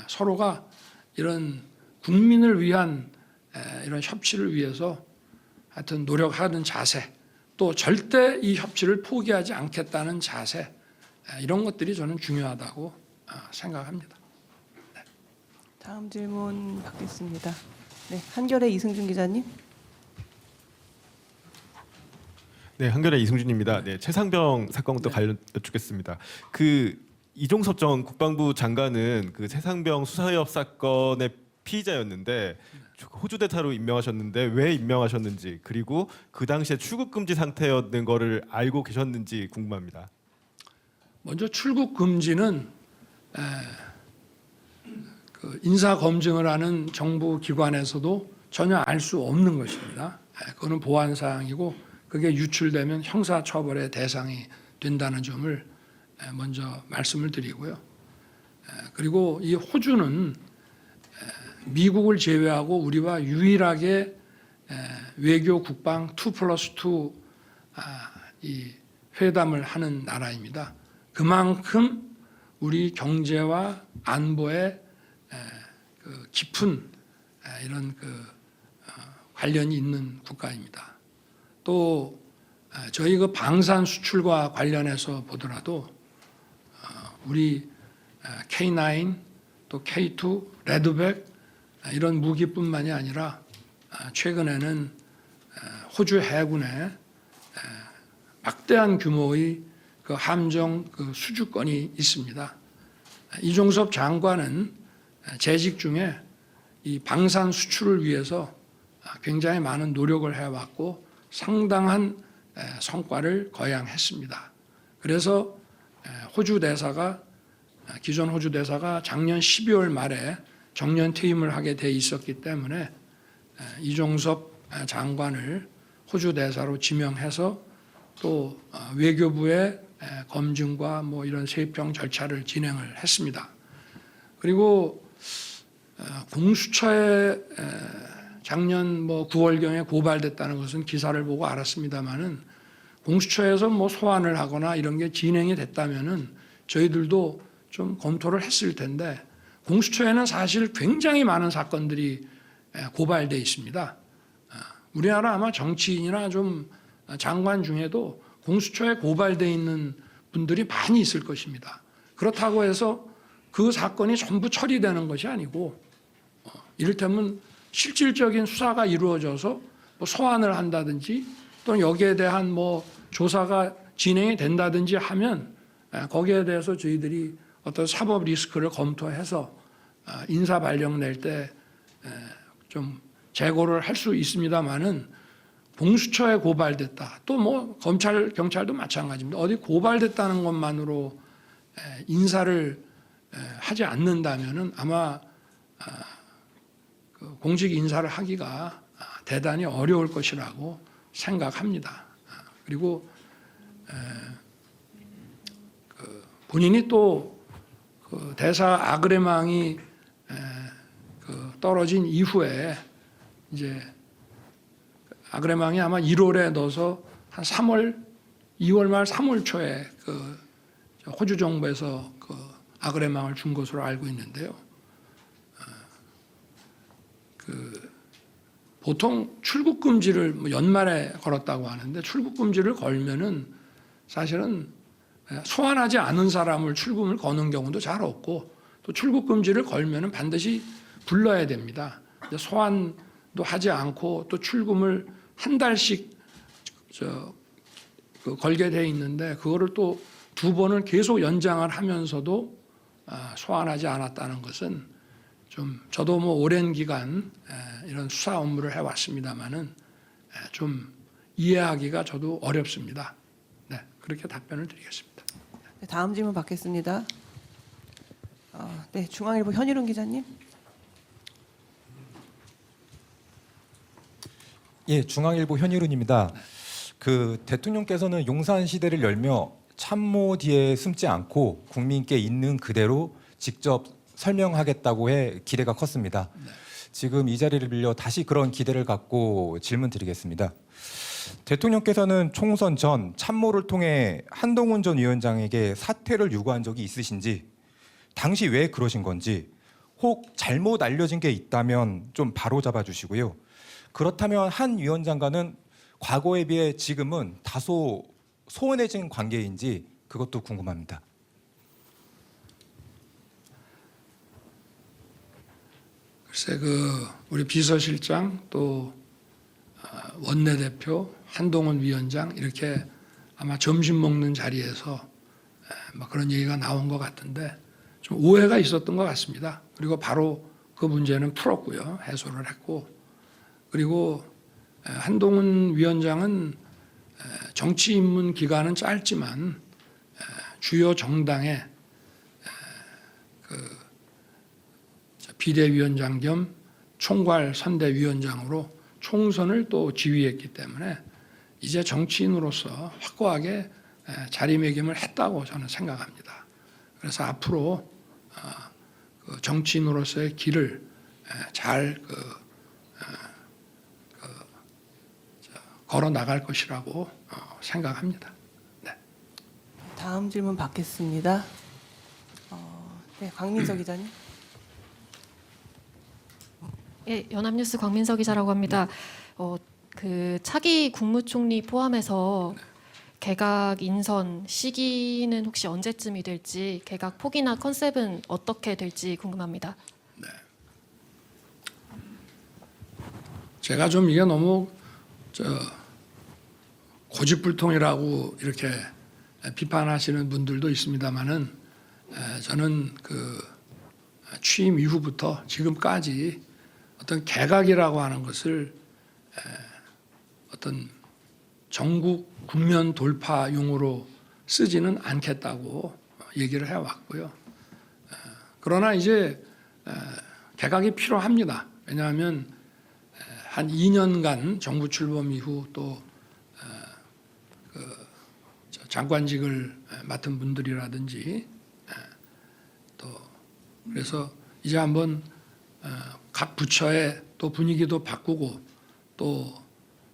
서로가 이런 국민을 위한 이런 협치를 위해서 하여튼 노력하는 자세, 또 절대 이 협치를 포기하지 않겠다는 자세 이런 것들이 저는 중요하다고 생각합니다. 다음 질문 받겠습니다. 네, 한겨레 이승준 기자님. 네, 한겨레 이승준입니다. 네, 최상병 사건부터 관련 여쭙겠습니다. 그 이종섭 전 국방부 장관은 그 최상병 수사협 사건의 피의자였는데 호주 대사로 임명하셨는데 왜 임명하셨는지, 그리고 그 당시에 출국 금지 상태였는 거를 알고 계셨는지 궁금합니다. 먼저 출국 금지는 그 인사 검증을 하는 정부 기관에서도 전혀 알 수 없는 것입니다. 그거는 보안 사항이고 그게 유출되면 형사 처벌의 대상이 된다는 점을 먼저 말씀을 드리고요. 그리고 이 호주는 미국을 제외하고 우리와 유일하게 외교 국방 2+2 이 회담을 하는 나라입니다. 그만큼 우리 경제와 안보에 그 깊은 이런 그 관련이 있는 국가입니다. 또 저희 그 방산 수출과 관련해서 보더라도 우리 K9 또 K2 레드백 이런 무기뿐만이 아니라 최근에는 호주 해군에 막대한 규모의 그 함정 그 수주권이 있습니다. 이종섭 장관은 재직 중에 이 방산 수출을 위해서 굉장히 많은 노력을 해왔고 상당한 성과를 거양했습니다. 그래서 호주 대사가 기존 호주 대사가 작년 12월 말에 정년 퇴임을 하게 돼 있었기 때문에 이종섭 장관을 호주 대사로 지명해서 또 외교부의 검증과 뭐 이런 세평 절차를 진행을 했습니다. 그리고 공수처에 작년 뭐 9월경에 고발됐다는 것은 기사를 보고 알았습니다마는 공수처에서 뭐 소환을 하거나 이런 게 진행이 됐다면은 저희들도 좀 검토를 했을 텐데 공수처에는 사실 굉장히 많은 사건들이 고발돼 있습니다. 우리나라 아마 정치인이나 좀 장관 중에도 공수처에 고발돼 있는 분들이 많이 있을 것입니다. 그렇다고 해서 그 사건이 전부 처리되는 것이 아니고 이를테면 실질적인 수사가 이루어져서 뭐 소환을 한다든지 또는 여기에 대한 뭐 조사가 진행이 된다든지 하면 거기에 대해서 저희들이 어떤 사법 리스크를 검토해서 인사 발령 낼 때 좀 재고를 할 수 있습니다만은 공수처에 고발됐다. 또 뭐 검찰 경찰도 마찬가지입니다. 어디 고발됐다는 것만으로 인사를 하지 않는다면은 아마 그 공직 인사를 하기가 대단히 어려울 것이라고 생각합니다. 그리고 본인이 또 그 대사 아그레망이 그 떨어진 이후에 이제 아그레망이 아마 1월에 넣어서 한 2월 말 3월 초에 그 호주 정부에서 그 아그레망을 준 것으로 알고 있는데요. 그 보통 출국 금지를 뭐 연말에 걸었다고 하는데 출국 금지를 걸면은 사실은 소환하지 않은 사람을 출국을 거는 경우도 잘 없고 또 출국 금지를 걸면은 반드시 불러야 됩니다. 소환도 하지 않고 또 출금을 한 달씩 걸게 돼 있는데 그거를 또 2번을 계속 연장을 하면서도 소환하지 않았다는 것은 좀 저도 뭐 오랜 기간 이런 수사 업무를 해왔습니다만은 좀 이해하기가 저도 어렵습니다. 네, 그렇게 답변을 드리겠습니다. 네, 다음 질문 받겠습니다. 네, 중앙일보 현일훈 기자님. 예, 중앙일보 현일훈입니다. 그 대통령께서는 용산 시대를 열며 참모 뒤에 숨지 않고 국민께 있는 그대로 직접 설명하겠다고 해 기대가 컸습니다. 지금 이 자리를 빌려 다시 그런 기대를 갖고 질문드리겠습니다. 대통령께서는 총선 전 참모를 통해 한동훈 전 위원장에게 사퇴를 요구한 적이 있으신지, 당시 왜 그러신 건지, 혹 잘못 알려진 게 있다면 좀 바로 잡아주시고요. 그렇다면 한 위원장과는 과거에 비해 지금은 다소 소원해진 관계인지 그것도 궁금합니다. 글쎄 우리 비서실장 또 원내대표 한동훈 위원장 이렇게 아마 점심 먹는 자리에서 뭐 그런 얘기가 나온 것 같은데 좀 오해가 있었던 것 같습니다. 그리고 바로 그 문제는 풀었고요. 해소를 했고 그리고 한동훈 위원장은 정치 입문 기간은 짧지만 주요 정당의 그 비대위원장 겸 총괄 선대위원장으로 총선을 또 지휘했기 때문에 이제 정치인으로서 확고하게 자리매김을 했다고 저는 생각합니다. 그래서 앞으로 그 정치인으로서의 길을 잘 걸어 나갈 것이라고 생각합니다. 네. 다음 질문 받겠습니다. 네, 강민석 기자님. 예, 연합뉴스 광민석 기자라고 합니다. 그 차기 국무총리 포함해서 개각 인선 시기는 혹시 언제쯤이 될지, 개각 폭이나 컨셉은 어떻게 될지 궁금합니다. 네. 제가 좀 이게 너무 고집불통이라고 이렇게 비판하시는 분들도 있습니다만은 저는 그 취임 이후부터 지금까지 어떤 개각이라고 하는 것을 어떤 전국 국면 돌파용으로 쓰지는 않겠다고 얘기를 해왔고요. 그러나 이제 개각이 필요합니다. 왜냐하면 한 2년간 정부 출범 이후 또 장관직을 맡은 분들이라든지 또 그래서 이제 한번 각 부처의 또 분위기도 바꾸고 또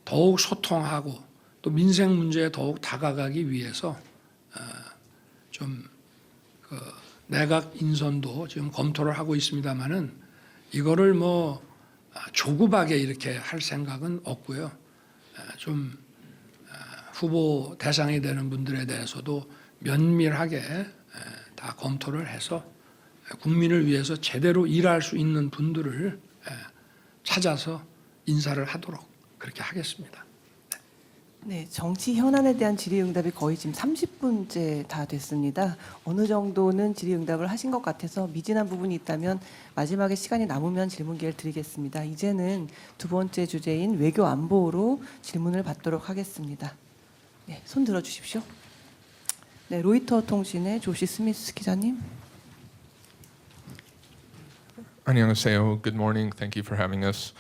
더욱 소통하고 또 민생 문제에 더욱 다가가기 위해서 좀 내각 인선도 지금 검토를 하고 있습니다만은 이거를 뭐 조급하게 이렇게 할 생각은 없고요. 좀 후보 대상이 되는 분들에 대해서도 면밀하게 다 검토를 해서 국민을 위해서 제대로 일할 수 있는 분들을 찾아서 인사를 하도록 그렇게 하겠습니다. 네, 정치 현안에 대한 질의응답이 거의 지금 30분째 다 됐습니다. 어느 정도는 질의응답을 하신 것 같아서 미진한 부분이 있다면 마지막에 시간이 남으면 질문 기회를 드리겠습니다. 이제는 두 번째 주제인 외교 안보로 질문을 받도록 하겠습니다. 네, 손 들어주십시오. 네, 로이터 통신의 조시 스미스 기자님. 안녕하세요. Good morning. Thank you for having us.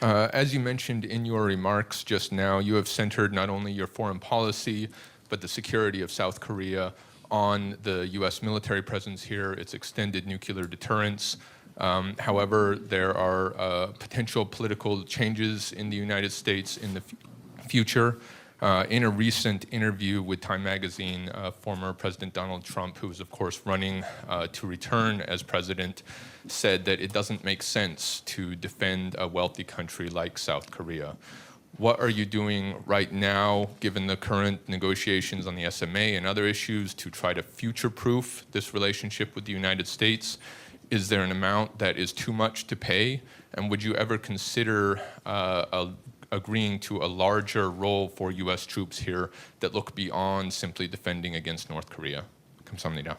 As you mentioned in your remarks just now, you have centered not only your foreign policy, but the security of South Korea on the U.S. military presence here, its extended nuclear deterrence. However, there are potential political changes in the United States in the future. In a recent interview with Time Magazine, former President Donald Trump, who was of course running to return as president, said that it doesn't make sense to defend a wealthy country like South Korea. What are you doing right now, given the current negotiations on the SMA and other issues, to try to future-proof this relationship with the United States? Is there an amount that is too much to pay? And would you ever consider agreeing to a larger role for U.S. troops here that look beyond simply defending against North Korea? 감사합니다.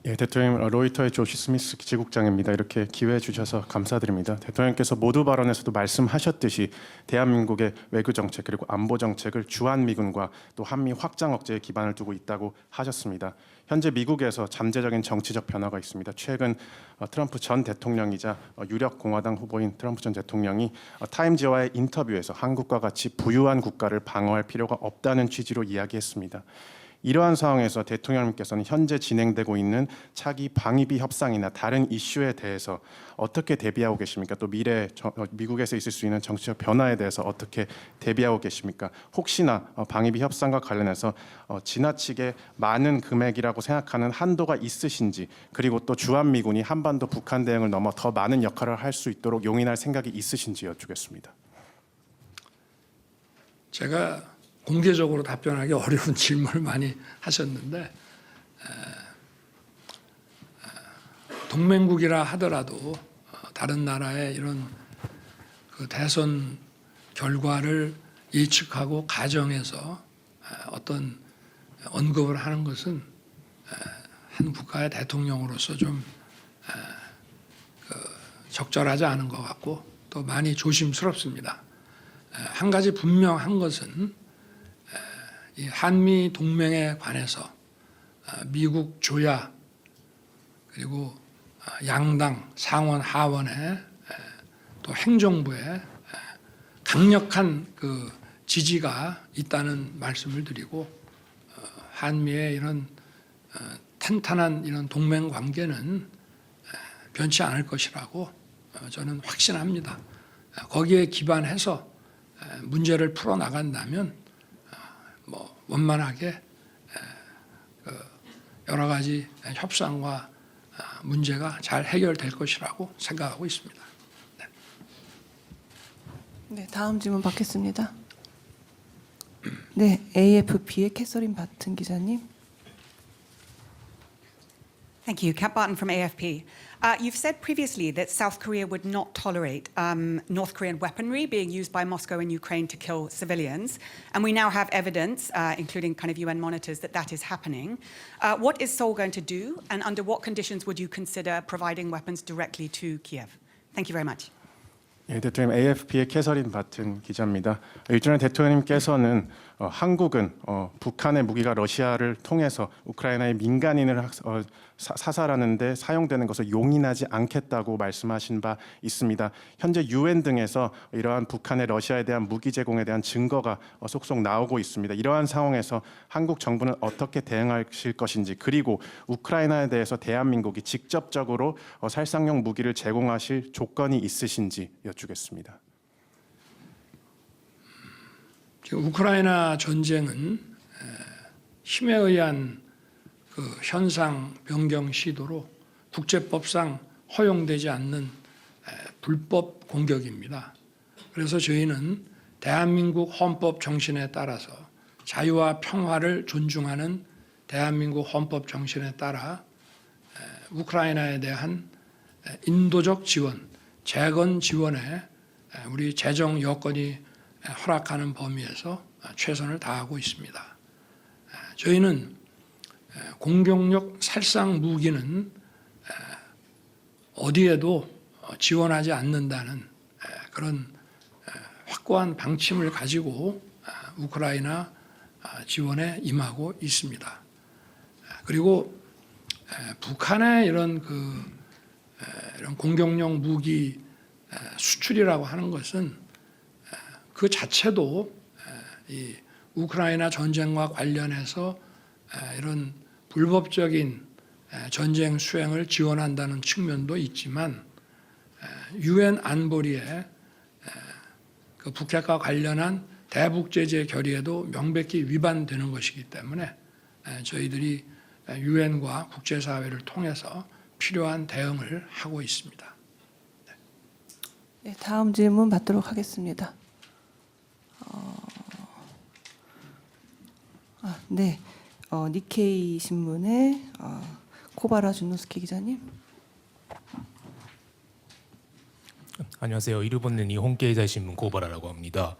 예, 대통령 로이터의 조시 스미스 기지국장입니다. 이렇게 기회 주셔서 감사드립니다. 대통령께서 모두 발언에서도 말씀하셨듯이 대한민국의 외교 정책 그리고 안보 정책을 주한미군과 또 한미 확장 억제에 기반을 두고 있다고 하셨습니다. 현재 미국에서 잠재적인 정치적 변화가 있습니다. 최근 트럼프 전 대통령이자 유력 공화당 후보인 트럼프 전 대통령이 타임지와의 인터뷰에서 한국과 같이 부유한 국가를 방어할 필요가 없다는 취지로 이야기했습니다. 이러한 상황에서 대통령님께서는 현재 진행되고 있는 차기 방위비 협상이나 다른 이슈에 대해서 어떻게 대비하고 계십니까? 또 미래 미국에서 있을 수 있는 정치적 변화에 대해서 어떻게 대비하고 계십니까? 혹시나 방위비 협상과 관련해서 지나치게 많은 금액이라고 생각하는 한도가 있으신지, 그리고 또 주한미군이 한반도 북한 대응을 넘어 더 많은 역할을 할 수 있도록 용인할 생각이 있으신지 여쭙겠습니다. 제가 공개적으로 답변하기 어려운 질문을 많이 하셨는데 동맹국이라 하더라도 다른 나라의 이런 그 대선 결과를 예측하고 가정해서 어떤 언급을 하는 것은 한 국가의 대통령으로서 좀 적절하지 않은 것 같고 또 많이 조심스럽습니다. 한 가지 분명한 것은 이 한미 동맹에 관해서 미국 조야 그리고 양당 상원 하원의 또 행정부의 강력한 그 지지가 있다는 말씀을 드리고 한미의 이런 탄탄한 이런 동맹 관계는 변치 않을 것이라고 저는 확신합니다. 거기에 기반해서 문제를 풀어 나간다면 뭐 원만하게 여러 가지 협상과 문제가 잘 해결될 것이라고 생각하고 있습니다. 네. 네, 다음 질문 받겠습니다. 네, AFP의 캐서린 바튼 기자님. Thank you. Kat Barton from AFP. You've said previously that South Korea would not tolerate North Korean weaponry being used by Moscow and Ukraine to kill civilians. And we now have evidence, including kind of UN monitors, that that is happening. What is Seoul going to do? And under what conditions would you consider providing weapons directly to Kiev? Thank you very much. 예, 대통령 AFP의 캐서린 바튼 기자입니다. 일전에 대통령님께서는 한국은 북한의 무기가 러시아를 통해서 우크라이나의 민간인을 사살하는데 사용되는 것을 용인하지 않겠다고 말씀하신 바 있습니다. 현재 UN 등에서 이러한 북한의 러시아에 대한 무기 제공에 대한 증거가 속속 나오고 있습니다. 이러한 상황에서 한국 정부는 어떻게 대응하실 것인지, 그리고 우크라이나에 대해서 대한민국이 직접적으로 살상용 무기를 제공하실 조건이 있으신지 여쭙겠습니다. 지금 우크라이나 전쟁은 힘에 의한 그 현상 변경 시도로 국제법상 허용되지 않는 불법 공격입니다. 그래서 저희는 대한민국 헌법 정신에 따라서 자유와 평화를 존중하는 대한민국 헌법 정신에 따라 우크라이나에 대한 인도적 지원, 재건 지원에 우리 재정 여건이 허락하는 범위에서 최선을 다하고 있습니다. 저희는 공격력 살상 무기는 어디에도 지원하지 않는다는 그런 확고한 방침을 가지고 우크라이나 지원에 임하고 있습니다. 그리고 북한의 이런 공격용 무기 수출이라고 하는 것은 그 자체도 이 우크라이나 전쟁과 관련해서 이런 불법적인 전쟁 수행을 지원한다는 측면도 있지만 UN 안보리에 그 북핵과 관련한 대북 제재 결의에도 명백히 위반되는 것이기 때문에 저희들이 UN과 국제사회를 통해서 필요한 대응을 하고 있습니다. 네, 다음 질문 받도록 하겠습니다. 네, 니케이 신문의 코바라 준노스케 기자님. 안녕하세요. 일본의 일본経済新聞 고바라라고 합니다.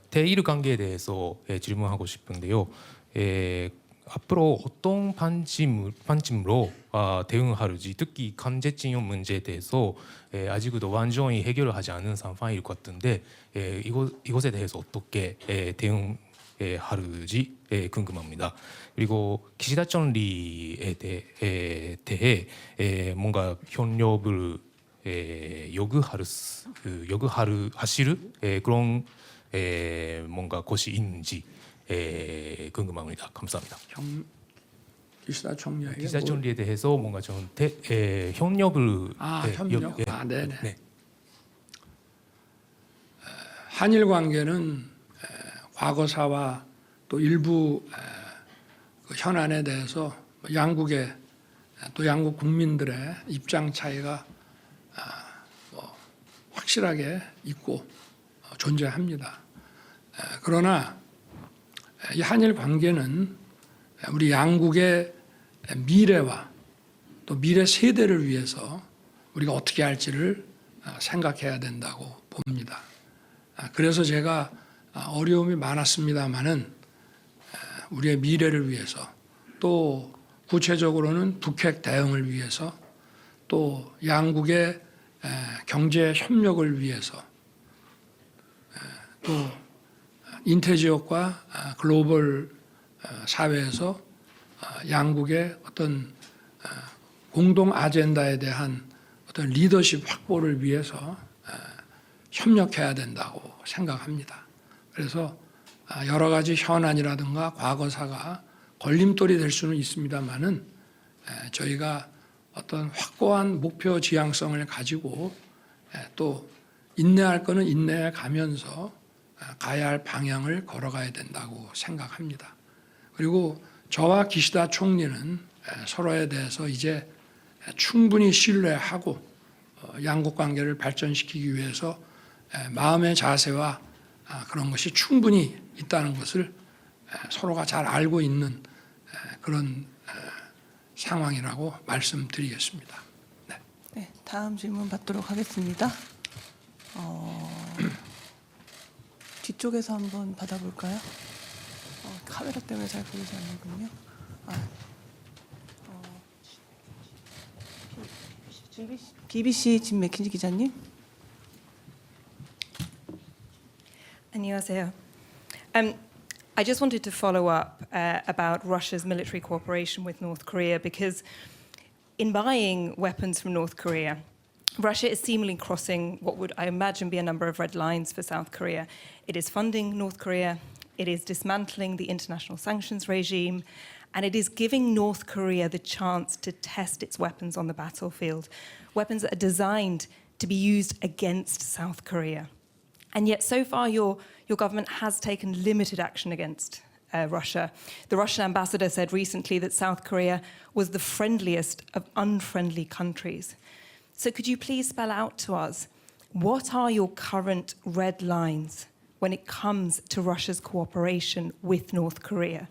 대일 관계에 대해서 질문하고 싶은데요. 앞으로 어떤 방침으로 대응할지, 특히 강제징용 문제에 대해서 아직도 완전히 해결하지 않은 상황일 것 같은데 이것에 대해서 어떻게 대응할지 궁금합니다. 그리고 기시다 총리에 대해 뭔가 협력을 요구하실 그런 뭔가 것이 있는지 궁금합니다. 감사합니다. 기시다 총리에게 기시다 총리에 대해서 뭔가 좀 협력을 협력. 네네. 네. 한일 관계는 과거사와 또 일부 그 현안에 대해서 양국의 또 양국 국민들의 입장 차이가 확실하게 있고 존재합니다. 그러나 이 한일 관계는 우리 양국의 미래와 또 미래 세대를 위해서 우리가 어떻게 할지를 생각해야 된다고 봅니다. 그래서 제가 어려움이 많았습니다마는 우리의 미래를 위해서 또 구체적으로는 북핵 대응을 위해서 또 양국의 경제 협력을 위해서 또 인태지역과 글로벌 사회에서 양국의 어떤 공동 아젠다에 대한 어떤 리더십 확보를 위해서 협력해야 된다고 생각합니다. 그래서 여러 가지 현안이라든가 과거사가 걸림돌이 될 수는 있습니다만은 저희가 어떤 확고한 목표 지향성을 가지고 또 인내할 거는 인내해 가면서 가야 할 방향을 걸어가야 된다고 생각합니다. 그리고 저와 기시다 총리는 서로에 대해서 이제 충분히 신뢰하고 양국 관계를 발전시키기 위해서 마음의 자세와 그런 것이 충분히 있다는 것을 서로가 잘 알고 있는 그런 상황이라고 말씀드리겠습니다. 네. 네, 다음 질문 받도록 하겠습니다. 뒤쪽에서 한번 받아볼까요? 카메라 때문에 잘 보이지 않는군요. BBC 진 맥킨지 기자님. 안녕하세요. I just wanted to follow up about Russia's military cooperation with North Korea, because in buying weapons from North Korea, Russia is seemingly crossing what would, I imagine, be a number of red lines for South Korea. It is funding North Korea, it is dismantling the international sanctions regime, and it is giving North Korea the chance to test its weapons on the battlefield, weapons that are designed to be used against South Korea. And yet, so far, your government has taken limited action against Russia. The Russian ambassador said recently that South Korea was the friendliest of unfriendly countries. So could you please spell out to us, what are your current red lines when it comes to Russia's cooperation with North Korea?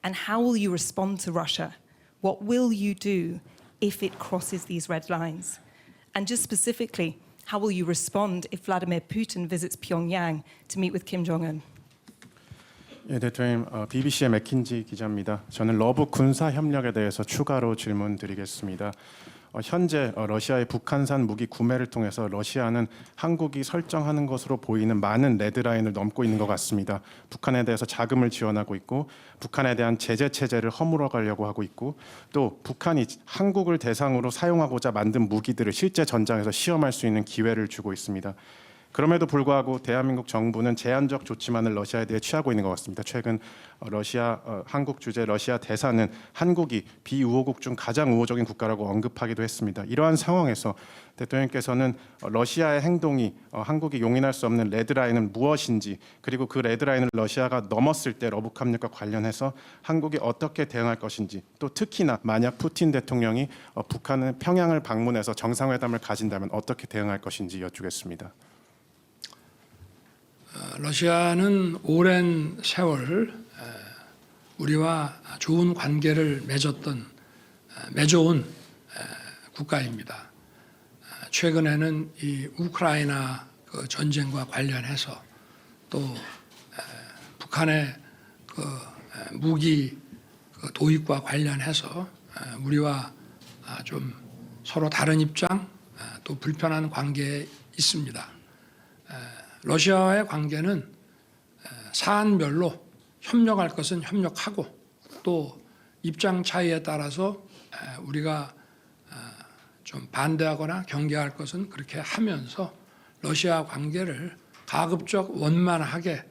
And how will you respond to Russia? What will you do if it crosses these red lines? And just specifically, how will you respond if Vladimir Putin visits Pyongyang to meet with Kim Jong-un? 예, 대통령, BBC의 맥킨지 기자입니다. 저는 러브 군사 협력에 대해서 추가로 질문드리겠습니다. 현재 러시아의 북한산 무기 구매를 통해서 러시아는 한국이 설정하는 것으로 보이는 많은 레드라인을 넘고 있는 것 같습니다. 북한에 대해서 자금을 지원하고 있고, 북한에 대한 제재 체제를 허물어 가려고 하고 있고, 또 북한이 한국을 대상으로 사용하고자 만든 무기들을 실제 전장에서 시험할 수 있는 기회를 주고 있습니다. 그럼에도 불구하고 대한민국 정부는 제한적 조치만을 러시아에 대해 취하고 있는 것 같습니다. 최근 한국 주재 러시아 대사는 한국이 비우호국 중 가장 우호적인 국가라고 언급하기도 했습니다. 이러한 상황에서 대통령께서는 러시아의 행동이 한국이 용인할 수 없는 레드라인은 무엇인지, 그리고 그 레드라인을 러시아가 넘었을 때 러북 협력과 관련해서 한국이 어떻게 대응할 것인지, 또 특히나 만약 푸틴 대통령이 북한의 평양을 방문해서 정상회담을 가진다면 어떻게 대응할 것인지 여쭈겠습니다. 러시아는 오랜 세월 우리와 좋은 관계를 맺어온 국가입니다. 최근에는 이 우크라이나 그 전쟁과 관련해서 또 북한의 그 무기 도입과 관련해서 우리와 좀 서로 다른 입장, 또 불편한 관계에 있습니다. 러시아와의 관계는 사안별로 협력할 것은 협력하고, 또 입장 차이에 따라서 우리가 좀 반대하거나 경계할 것은 그렇게 하면서 러시아 관계를 가급적 원만하게,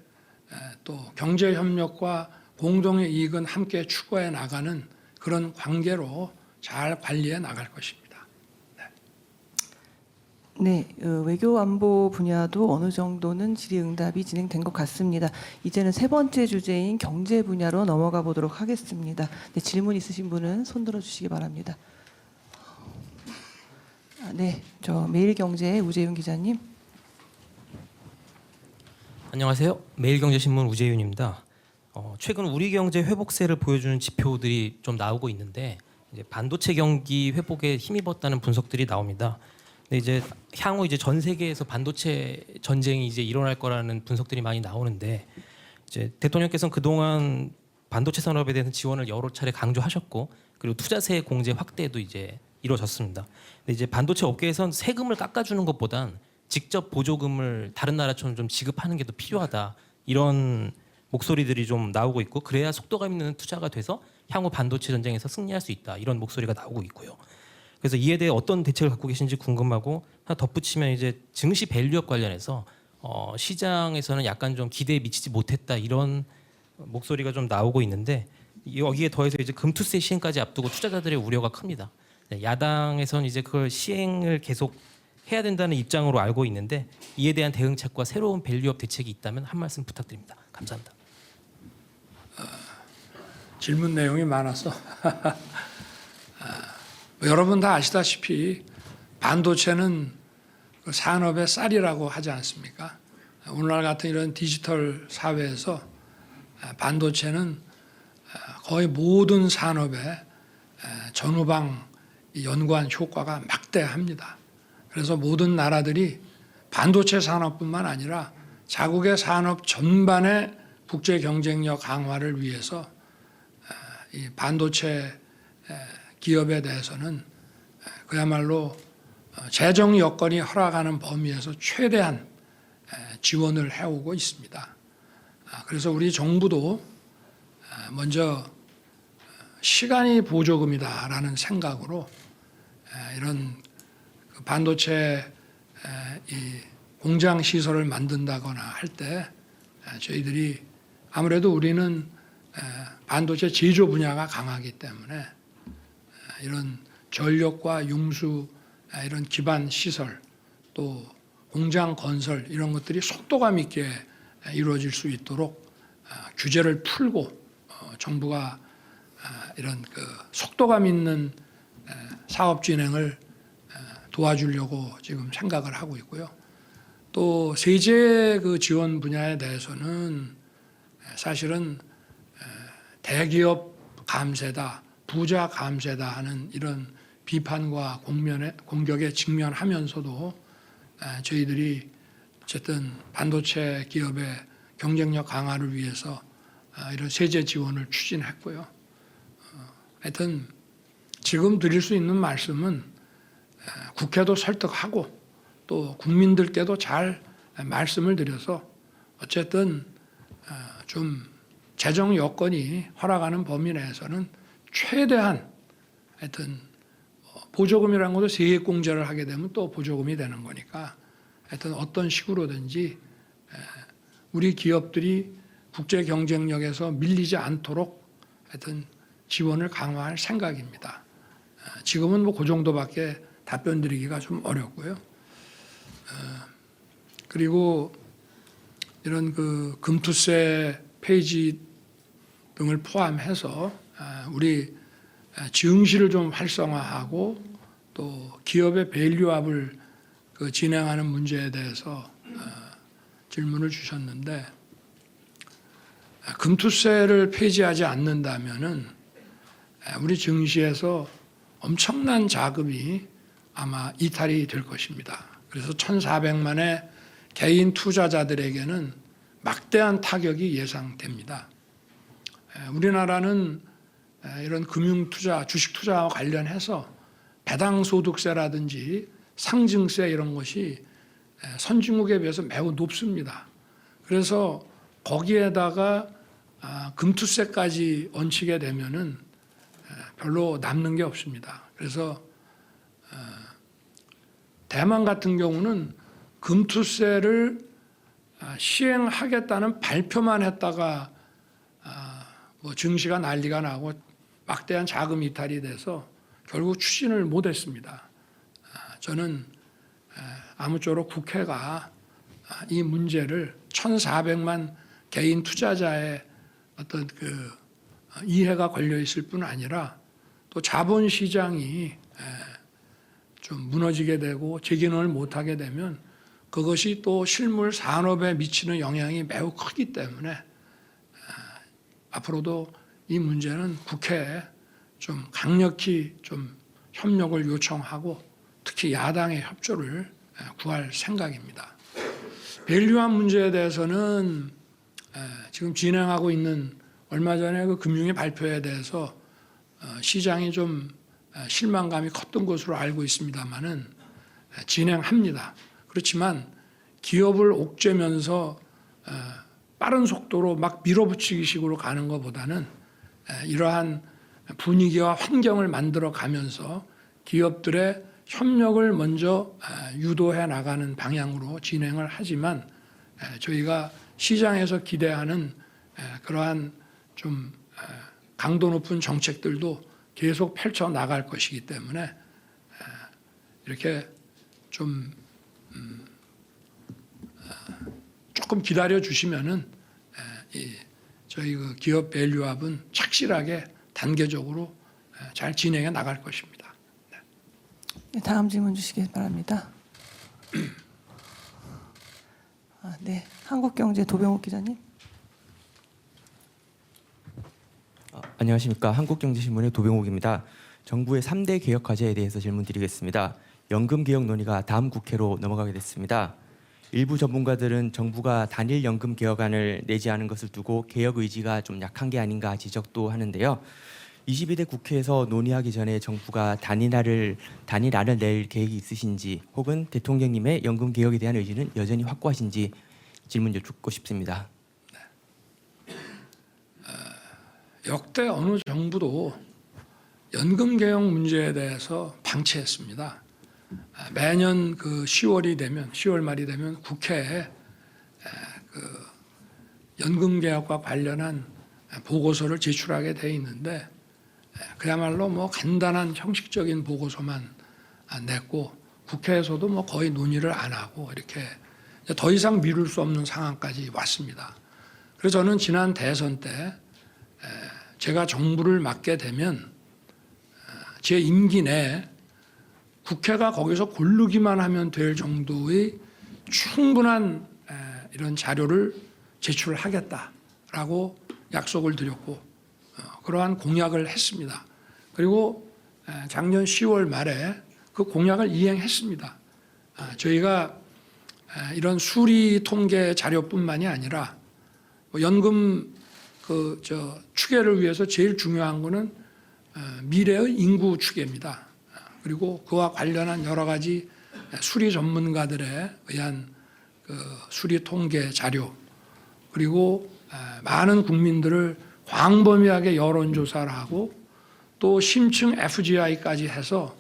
또 경제 협력과 공동의 이익은 함께 추구해 나가는 그런 관계로 잘 관리해 나갈 것입니다. 네, 외교 안보 분야도 어느 정도는 질의응답이 진행된 것 같습니다. 이제는 세 번째 주제인 경제 분야로 넘어가 보도록 하겠습니다. 네, 질문 있으신 분은 손 들어주시기 바랍니다. 네, 저 매일경제의 우재윤 기자님. 안녕하세요. 매일경제신문 우재윤입니다. 최근 우리 경제 회복세를 보여주는 지표들이 좀 나오고 있는데, 이제 반도체 경기 회복에 힘입었다는 분석들이 나옵니다. 근데 이제 향후 이제 전 세계에서 반도체 전쟁이 이제 일어날 거라는 분석들이 많이 나오는데, 이제 대통령께서는 그동안 반도체 산업에 대해서 지원을 여러 차례 강조하셨고, 그리고 투자세 공제 확대도 이제 이루어졌습니다. 근데 이제 반도체 업계에선 세금을 깎아주는 것보단 직접 보조금을 다른 나라처럼 좀 지급하는 게 더 필요하다, 이런 목소리들이 좀 나오고 있고, 그래야 속도감 있는 투자가 돼서 향후 반도체 전쟁에서 승리할 수 있다, 이런 목소리가 나오고 있고요. 그래서 이에 대해 어떤 대책을 갖고 계신지 궁금하고, 하나 덧붙이면 이제 증시 밸류업 관련해서 시장에서는 약간 좀 기대에 미치지 못했다, 이런 목소리가 좀 나오고 있는데, 여기에 더해서 이제 금투세 시행까지 앞두고 투자자들의 우려가 큽니다. 야당에서는 이제 그걸 시행을 계속 해야 된다는 입장으로 알고 있는데, 이에 대한 대응책과 새로운 밸류업 대책이 있다면 한 말씀 부탁드립니다. 감사합니다. 질문 내용이 많아서 여러분 다 아시다시피 반도체는 그 산업의 쌀이라고 하지 않습니까? 오늘날 같은 이런 디지털 사회에서 반도체는 거의 모든 산업에 전후방 연구한 효과가 막대합니다. 그래서 모든 나라들이 반도체 산업뿐만 아니라 자국의 산업 전반의 국제 경쟁력 강화를 위해서 이 반도체 기업에 대해서는 그야말로 재정 여건이 허락하는 범위에서 최대한 지원을 해오고 있습니다. 그래서 우리 정부도 먼저 시간이 보조금이다라는 생각으로 이런 그 반도체 이 공장 시설을 만든다거나 할 때 저희들이 아무래도 우리는 반도체 제조 분야가 강하기 때문에 이런 전력과 융수 이런 기반 시설 또 공장 건설 이런 것들이 속도감 있게 이루어질 수 있도록 규제를 풀고 정부가 이런 그 속도감 있는 사업 진행을 도와주려고 지금 생각을 하고 있고요. 또 세제 그 지원 분야에 대해서는 사실은 대기업 감세다, 부자 감세다 하는 이런 비판과 공격에 직면하면서도 저희들이 어쨌든 반도체 기업의 경쟁력 강화를 위해서 이런 세제 지원을 추진했고요. 하여튼 지금 드릴 수 있는 말씀은 국회도 설득하고 또 국민들께도 잘 말씀을 드려서 어쨌든 좀 재정 여건이 허락하는 범위 내에서는 최대한 하여튼 보조금이라는 것도 세액공제를 하게 되면 또 보조금이 되는 거니까 하여튼 어떤 식으로든지 우리 기업들이 국제 경쟁력에서 밀리지 않도록 하여튼 지원을 강화할 생각입니다. 지금은 뭐 그 정도밖에 답변 드리기가 좀 어렵고요. 그리고 이런 그 금투세 폐지 등을 포함해서 우리 증시를 좀 활성화하고 또 기업의 밸류업을 그 진행하는 문제에 대해서 질문을 주셨는데 금투세를 폐지하지 않는다면은 우리 증시에서 엄청난 자금이 아마 이탈이 될 것입니다. 그래서 1,400만의 개인 투자자들에게는 막대한 타격이 예상됩니다. 우리나라는 이런 금융투자, 주식투자와 관련해서 배당소득세라든지 상증세 이런 것이 선진국에 비해서 매우 높습니다. 그래서 거기에다가 금투세까지 얹히게 되면은 별로 남는 게 없습니다. 그래서 대만 같은 경우는 금투세를 시행하겠다는 발표만 했다가 뭐 증시가 난리가 나고 막대한 자금 이탈이 돼서 결국 추진을 못했습니다. 저는 아무쪼록 국회가 이 문제를 1,400만 개인 투자자의 어떤 그 이해가 걸려 있을 뿐 아니라 또 자본시장이 좀 무너지게 되고 재기능을 못하게 되면 그것이 또 실물 산업에 미치는 영향이 매우 크기 때문에 앞으로도 이 문제는 국회에 좀 강력히 좀 협력을 요청하고 특히 야당의 협조를 구할 생각입니다. 밸류업 문제에 대해서는 지금 진행하고 있는 얼마 전에 그 금융위 발표에 대해서 시장이 좀 실망감이 컸던 것으로 알고 있습니다만은 진행합니다. 그렇지만 기업을 옥죄면서 빠른 속도로 막 밀어붙이기 식으로 가는 것보다는 이러한 분위기와 환경을 만들어 가면서 기업들의 협력을 먼저 유도해 나가는 방향으로 진행을 하지만 저희가 시장에서 기대하는 그러한 좀 강도 높은 정책들도 계속 펼쳐 나갈 것이기 때문에 이렇게 좀 조금 기다려 주시면은 저희 그 기업 밸류업은 착실하게 단계적으로 잘 진행해 나갈 것입니다. 네, 다음 질문 주시기 바랍니다. 네, 한국경제 도병욱 기자님. 안녕하십니까. 한국경제신문의 도병욱입니다. 정부의 3대 개혁 과제에 대해서 질문드리겠습니다. 연금 개혁 논의가 다음 국회로 넘어가게 됐습니다. 일부 전문가들은 정부가 단일 연금 개혁안을 내지 않은 것을 두고 개혁 의지가 좀 약한 게 아닌가 지적도 하는데요. 22대 국회에서 논의하기 전에 정부가 단일안을 낼 계획이 있으신지 혹은 대통령님의 연금 개혁에 대한 의지는 여전히 확고하신지 질문 여쭙고 싶습니다. 역대 어느 정부도 연금 개혁 문제에 대해서 방치했습니다. 매년 그 10월 말이 되면 국회에 그 연금 개혁과 관련한 보고서를 제출하게 돼 있는데 그야말로 뭐 간단한 형식적인 보고서만 냈고 국회에서도 뭐 거의 논의를 안 하고 이렇게 더 이상 미룰 수 없는 상황까지 왔습니다. 그래서 저는 지난 대선 때 제가 정부를 맡게 되면 제 임기 내에 국회가 거기서 고르기만 하면 될 정도의 충분한 이런 자료를 제출하겠다라고 약속을 드렸고 그러한 공약을 했습니다. 그리고 작년 10월 말에 그 공약을 이행했습니다. 저희가 이런 수리 통계 자료뿐만이 아니라 연금 추계를 위해서 제일 중요한 거는 미래의 인구 추계입니다. 그리고 그와 관련한 여러 가지 수리 전문가들에 의한 그 수리 통계 자료 그리고 많은 국민들을 광범위하게 여론조사를 하고 또 심층 FGI까지 해서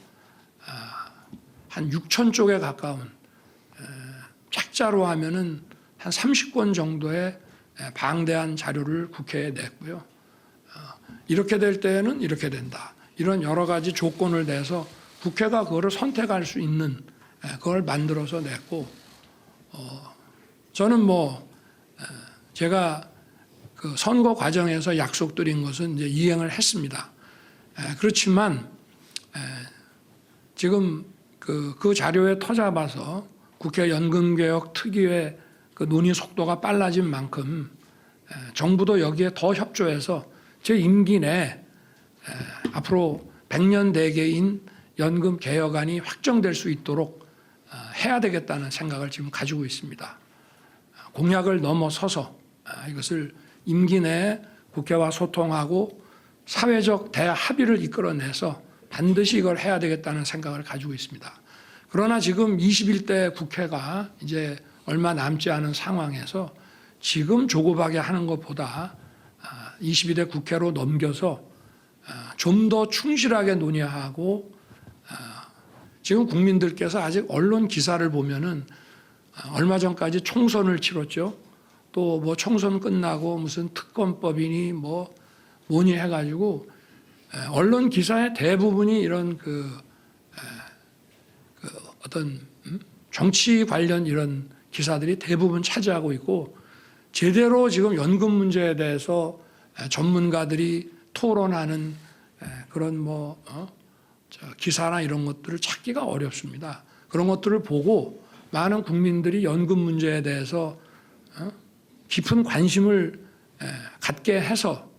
한 6천 쪽에 가까운 책자로 하면은 한 30권 정도의 방대한 자료를 국회에 냈고요. 이렇게 될 때에는 이렇게 된다. 이런 여러 가지 조건을 내서 국회가 그거를 선택할 수 있는 그걸 만들어서 냈고 저는 제가 그 선거 과정에서 약속드린 것은 이제 이행을 했습니다. 그렇지만 지금 그 자료에 터잡아서 국회 연금개혁 특위의 그 논의 속도가 빨라진 만큼 정부도 여기에 더 협조해서 제 임기 내 앞으로 100년 대계인 연금 개혁안이 확정될 수 있도록 해야 되겠다는 생각을 지금 가지고 있습니다. 공약을 넘어서서 이것을 임기 내에 국회와 소통하고 사회적 대합의를 이끌어내서 반드시 이걸 해야 되겠다는 생각을 가지고 있습니다. 그러나 지금 21대 국회가 이제 얼마 남지 않은 상황에서 지금 조급하게 하는 것보다 22대 국회로 넘겨서 좀 더 충실하게 논의하고 지금 국민들께서 아직 언론 기사를 보면은 얼마 전까지 총선을 치렀죠. 또 뭐 총선 끝나고 무슨 특검법이니 뭐니 해가지고 언론 기사의 대부분이 이런 어떤 정치 관련 이런 기사들이 대부분 차지하고 있고 제대로 지금 연금 문제에 대해서 전문가들이 토론하는 그런 기사나 이런 것들을 찾기가 어렵습니다. 그런 것들을 보고 많은 국민들이 연금 문제에 대해서 깊은 관심을 갖게 해서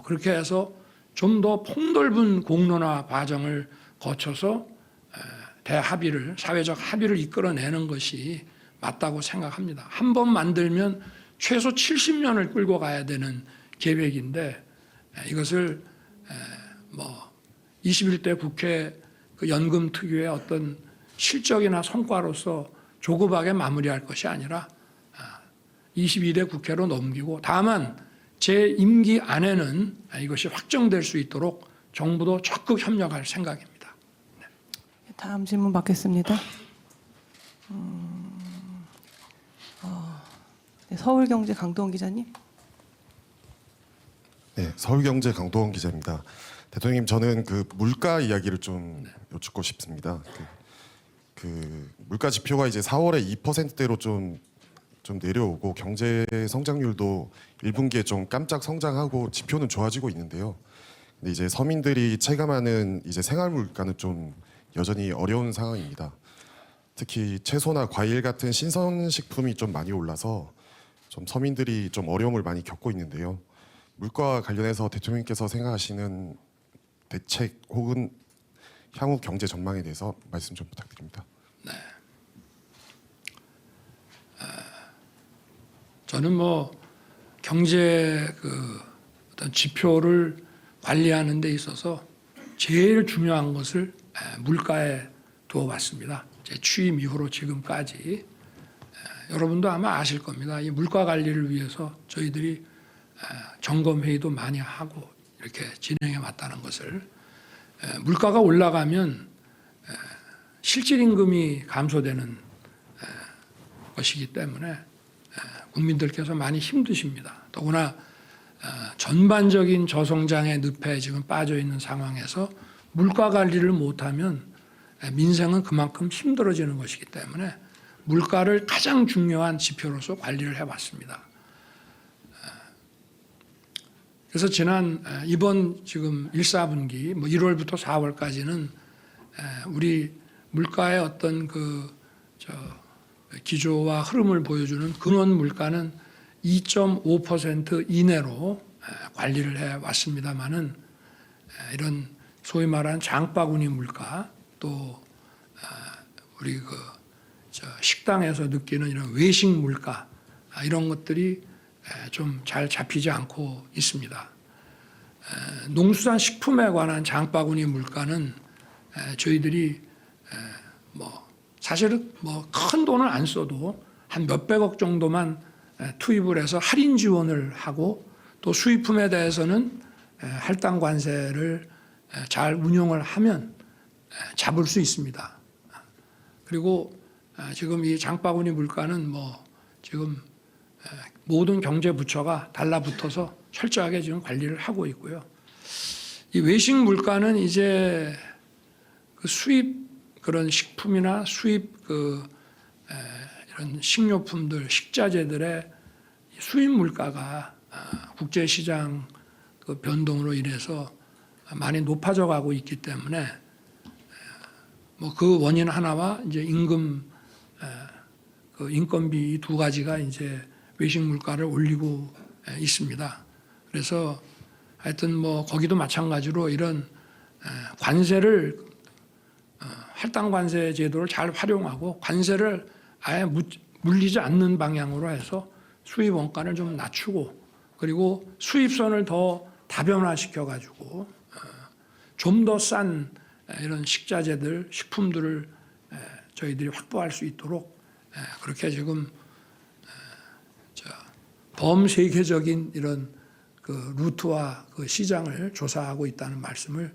그렇게 해서 좀 더 폭넓은 공론화 과정을 거쳐서 대합의를 사회적 합의를 이끌어내는 것이 맞다고 생각합니다. 한 번 만들면 최소 70년을 끌고 가야 되는 계획인데 이것을 21대 국회 그 연금 특위의 어떤 실적이나 성과로서 조급하게 마무리할 것이 아니라 22대 국회로 넘기고 다만 제 임기 안에는 이것이 확정될 수 있도록 정부도 적극 협력할 생각입니다. 다음 질문 받겠습니다. 서울경제 강동원 기자님. 네, 서울경제 강동원 기자입니다. 대통령님, 저는 그 물가 이야기를 좀 여쭙고 싶습니다. 그 물가 지표가 이제 4월에 2%대로 좀 내려오고 경제 성장률도 1분기에 좀 깜짝 성장하고 지표는 좋아지고 있는데요. 근데 이제 서민들이 체감하는 이제 생활 물가는 좀 여전히 어려운 상황입니다. 특히 채소나 과일 같은 신선식품이 좀 많이 올라서 좀 서민들이 좀 어려움을 많이 겪고 있는데요. 물가와 관련해서 대통령께서 생각하시는 대책 혹은 향후 경제 전망에 대해서 말씀 좀 부탁드립니다. 네. 저는 경제 어떤 지표를 관리하는 데 있어서 제일 중요한 것을 물가에 두어봤습니다. 제 취임 이후로 지금까지 여러분도 아마 아실 겁니다. 이 물가 관리를 위해서 저희들이 점검 회의도 많이 하고 이렇게 진행해 왔다는 것을, 물가가 올라가면 실질 임금이 감소되는 것이기 때문에 국민들께서 많이 힘드십니다. 더구나 전반적인 저성장의 늪에 지금 빠져 있는 상황에서 물가 관리를 못하면 민생은 그만큼 힘들어지는 것이기 때문에 물가를 가장 중요한 지표로서 관리를 해왔습니다. 그래서 이번 지금 1, 4분기 1월부터 4월까지는 우리 물가의 어떤 기조와 흐름을 보여주는 근원 물가는 2.5% 이내로 관리를 해 왔습니다만은 이런 소위 말하는 장바구니 물가, 또 우리 식당에서 느끼는 이런 외식 물가, 이런 것들이 좀 잘 잡히지 않고 있습니다. 농수산 식품에 관한 장바구니 물가는 저희들이 사실은 큰 돈을 안 써도 한 몇백억 정도만 투입을 해서 할인 지원을 하고, 또 수입품에 대해서는 할당 관세를 잘 운용을 하면 잡을 수 있습니다. 그리고 지금 이 장바구니 물가는 지금 모든 경제 부처가 달라붙어서 철저하게 지금 관리를 하고 있고요. 이 외식 물가는 이제 그 수입 그런 식품이나 수입 이런 식료품들, 식자재들의 수입 물가가 국제 시장 변동으로 인해서 많이 높아져 가고 있기 때문에 그 원인 하나와 이제 인건비 이 두 가지가 이제 외식 물가를 올리고 있습니다. 그래서 하여튼 거기도 마찬가지로 이런 관세를 할당 관세 제도를 잘 활용하고 관세를 아예 물리지 않는 방향으로 해서 수입 원가를 좀 낮추고, 그리고 수입선을 더 다변화시켜 가지고 좀 더 싼 이런 식자재들, 식품들을 저희들이 확보할 수 있도록 그렇게 지금 범세계적인 이런 루트와 시장을 조사하고 있다는 말씀을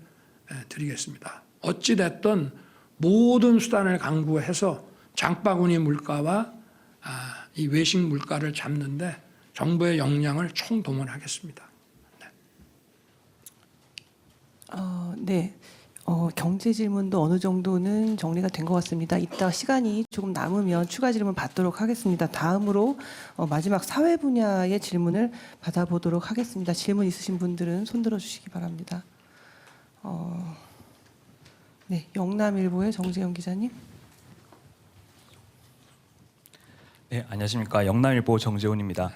드리겠습니다. 어찌 됐든 모든 수단을 강구해서 장바구니 물가와 이 외식 물가를 잡는데 정부의 역량을 총동원하겠습니다. 네. 경제 질문도 어느 정도는 정리가 된 것 같습니다. 이따 시간이 조금 남으면 추가 질문 받도록 하겠습니다. 다음으로 마지막 사회 분야의 질문을 받아보도록 하겠습니다. 질문 있으신 분들은 손 들어주시기 바랍니다. 네, 영남일보의 정재영 기자님. 네, 안녕하십니까. 영남일보 정재훈입니다.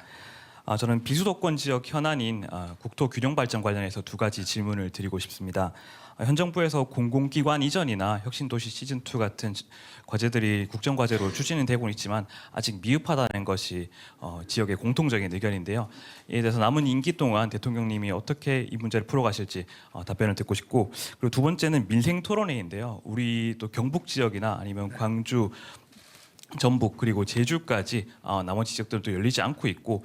저는 비수도권 지역 현안인 국토균형발전 관련해서 두 가지 질문을 드리고 싶습니다. 현 정부에서 공공기관 이전이나 혁신도시 시즌2 같은 과제들이 국정과제로 추진은 되고 있지만 아직 미흡하다는 것이 지역의 공통적인 의견인데요. 이에 대해서 남은 임기 동안 대통령님이 어떻게 이 문제를 풀어가실지 답변을 듣고 싶고, 그리고 두 번째는 민생토론회인데요. 우리 또 경북 지역이나 아니면 광주, 전북 그리고 제주까지 나머지 지역들도 열리지 않고 있고,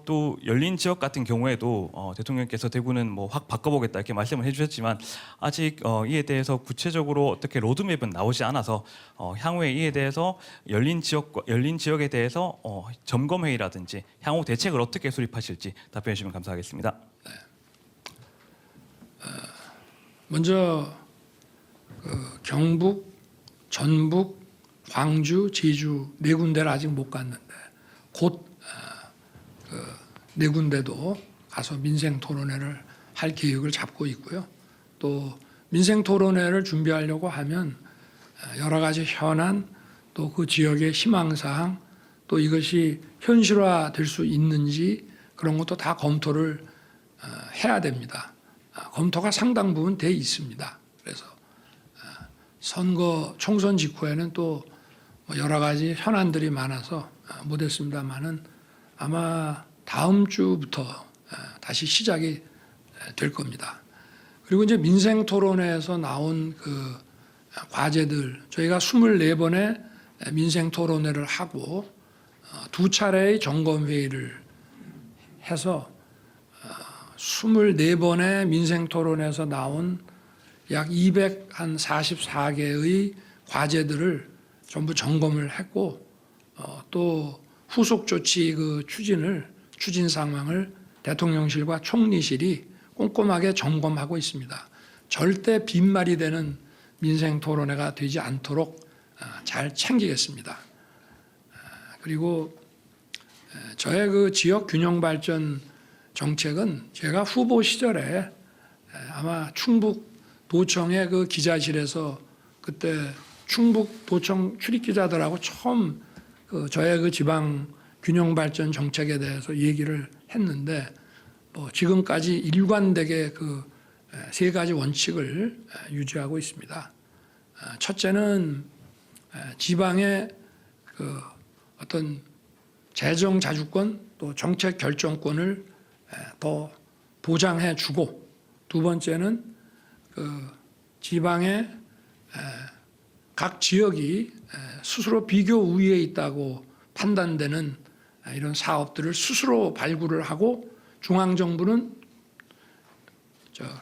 또 열린 지역 같은 경우에도 대통령께서 대구는 확 바꿔보겠다 이렇게 말씀을 해주셨지만 아직 이에 대해서 구체적으로 어떻게 로드맵은 나오지 않아서 향후에 이에 대해서 열린 지역에 대해서 점검회의라든지 향후 대책을 어떻게 수립하실지 답변해 주시면 감사하겠습니다. 네. 먼저 경북, 전북, 광주, 제주 네 군데를 아직 못 갔는데 곧 네 군데도 가서 민생 토론회를 할 계획을 잡고 있고요. 또 민생 토론회를 준비하려고 하면 여러 가지 현안, 또 그 지역의 희망사항, 또 이것이 현실화될 수 있는지 그런 것도 다 검토를 해야 됩니다. 검토가 상당 부분 돼 있습니다. 그래서 총선 직후에는 또 여러 가지 현안들이 많아서 못했습니다만은 아마 다음 주부터 다시 시작이 될 겁니다. 그리고 이제 민생 토론회에서 나온 그 과제들, 저희가 24번의 민생 토론회를 하고 두 차례의 점검 회의를 해서 24번의 민생 토론에서 나온 약 244개의 과제들을 전부 점검을 했고 또 후속 조치 그 추진 상황을 대통령실과 총리실이 꼼꼼하게 점검하고 있습니다. 절대 빈말이 되는 민생 토론회가 되지 않도록 잘 챙기겠습니다. 그리고 저의 그 지역 균형 발전 정책은 제가 후보 시절에 아마 충북 도청의 그 기자실에서 그때 충북 도청 출입 기자들하고 처음 저의 그 지방 균형 발전 정책에 대해서 얘기를 했는데 뭐 지금까지 일관되게 그 세 가지 원칙을 유지하고 있습니다. 첫째는 지방의 그 어떤 재정 자주권 또 정책 결정권을 더 보장해 주고, 두 번째는 그 지방의 각 지역이 스스로 비교 우위에 있다고 판단되는 이런 사업들을 스스로 발굴을 하고 중앙정부는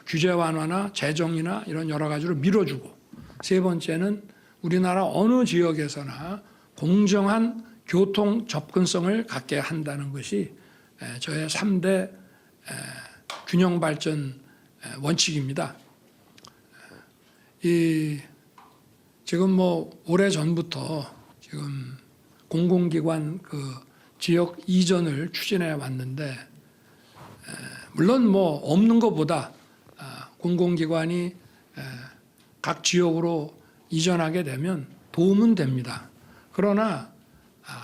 규제 완화나 재정이나 이런 여러 가지로 밀어주고, 세 번째는 우리나라 어느 지역에서나 공정한 교통 접근성을 갖게 한다는 것이 저의 3대 균형 발전 원칙입니다. 지금 뭐 오래 전부터 지금 공공기관 그 지역 이전을 추진해 왔는데 물론 뭐 없는 것보다 공공기관이 각 지역으로 이전하게 되면 도움은 됩니다. 그러나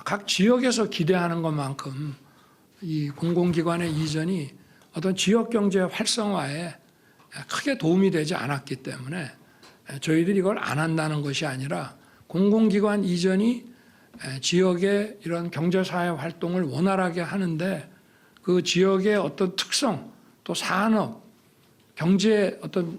각 지역에서 기대하는 것만큼 이 공공기관의 이전이 어떤 지역 경제 활성화에 크게 도움이 되지 않았기 때문에 저희들이 이걸 안 한다는 것이 아니라 공공기관 이전이 지역의 이런 경제사회 활동을 원활하게 하는데 그 지역의 어떤 특성 또 산업 경제 어떤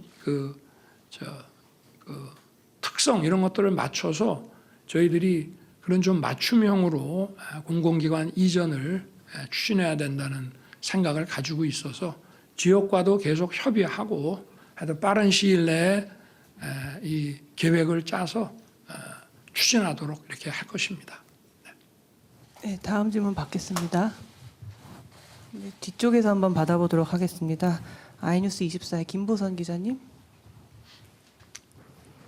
특성 이런 것들을 맞춰서 저희들이 그런 좀 맞춤형으로 공공기관 이전을 추진해야 된다는 생각을 가지고 있어서 지역과도 계속 협의하고 하여튼 빠른 시일 내에 이 계획을 짜서 추진하도록 이렇게 할 것입니다. 네, 다음 질문 받겠습니다. 네, 뒤쪽에서 한번 받아보도록 하겠습니다. 아이뉴스 24의 김보선 기자님.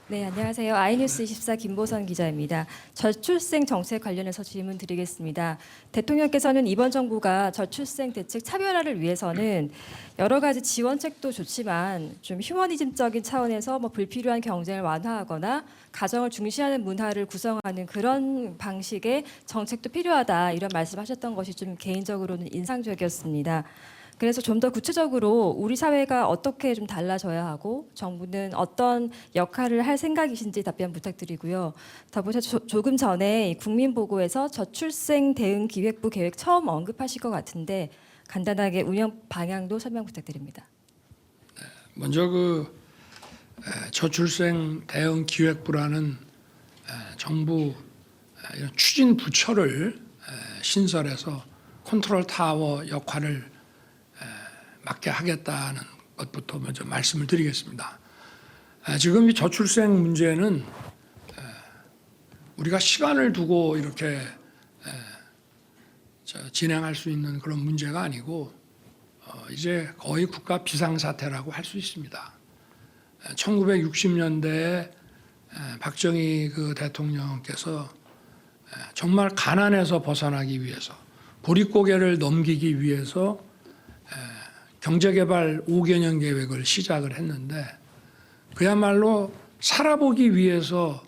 네, 안녕하세요. 아이뉴스 24 김보선 기자입니다. 저출생 정책 관련해서 질문 드리겠습니다. 대통령께서는 이번 정부가 저출생 대책 차별화를 위해서는 여러 가지 지원책도 좋지만 좀 휴머니즘적인 차원에서 뭐 불필요한 경쟁을 완화하거나 가정을 중시하는 문화를 구성하는 그런 방식의 정책도 필요하다 이런 말씀하셨던 것이 좀 개인적으로는 인상적이었습니다. 그래서 좀 더 구체적으로 우리 사회가 어떻게 좀 달라져야 하고 정부는 어떤 역할을 할 생각이신지 답변 부탁드리고요. 더불어서 조금 전에 국민보고에서 저출생 대응 기획부 계획 처음 언급하실 것 같은데 간단하게 운영 방향도 설명 부탁드립니다. 먼저 그 저출생 대응 기획부라는 정부 추진 부처를 신설해서 컨트롤 타워 역할을 맡게 하겠다는 것부터 먼저 말씀을 드리겠습니다. 지금 이 저출생 문제는 우리가 시간을 두고 이렇게 진행할 수 있는 그런 문제가 아니고 이제 거의 국가 비상사태라고 할 수 있습니다. 1960년대에 박정희 그 대통령께서 정말 가난에서 벗어나기 위해서 보릿고개를 넘기기 위해서 경제개발 5개년 계획을 시작을 했는데 그야말로 살아보기 위해서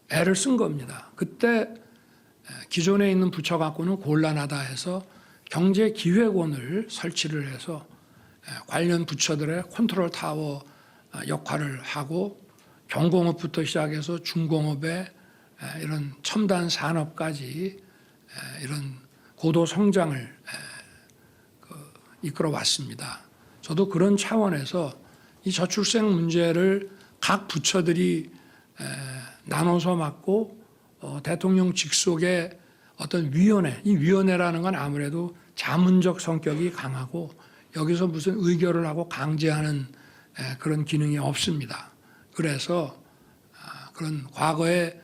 애를 쓴 겁니다. 그때 기존에 있는 부처 갖고는 곤란하다 해서 경제기획원을 설치를 해서 관련 부처들의 컨트롤 타워 역할을 하고 경공업부터 시작해서 중공업의 이런 첨단 산업까지 이런 고도 성장을 이끌어 왔습니다. 저도 그런 차원에서 이 저출생 문제를 각 부처들이 나눠서 맡고 대통령 직속의 어떤 위원회, 이 위원회라는 건 아무래도 자문적 성격이 강하고 여기서 무슨 의결을 하고 강제하는 그런 기능이 없습니다. 그래서 그런 과거에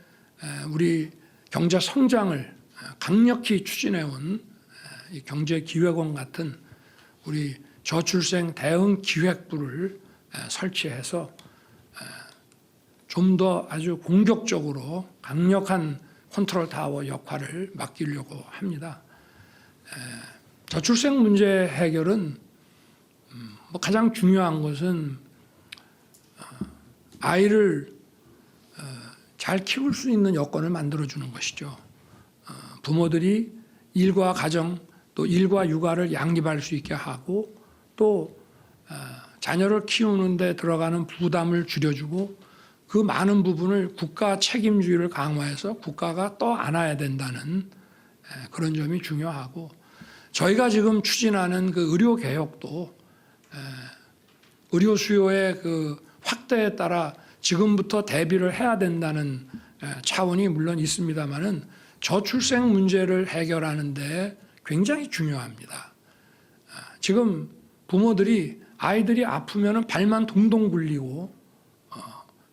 우리 경제 성장을 강력히 추진해온 이 경제기획원 같은 우리 저출생 대응 기획부를 설치해서 좀 더 아주 공격적으로 강력한 컨트롤 타워 역할을 맡기려고 합니다. 저출생 문제 해결은 뭐 가장 중요한 것은 아이를 잘 키울 수 있는 여건을 만들어주는 것이죠. 부모들이 일과 가정 또 일과 육아를 양립할 수 있게 하고 또 자녀를 키우는 데 들어가는 부담을 줄여주고 그 많은 부분을 국가 책임주의를 강화해서 국가가 떠안아야 된다는 그런 점이 중요하고 저희가 지금 추진하는 그 의료 개혁도 의료 수요의 그 확대에 따라 지금부터 대비를 해야 된다는 차원이 물론 있습니다만은 저출생 문제를 해결하는 데 굉장히 중요합니다. 지금 부모들이 아이들이 아프면은 발만 동동 굴리고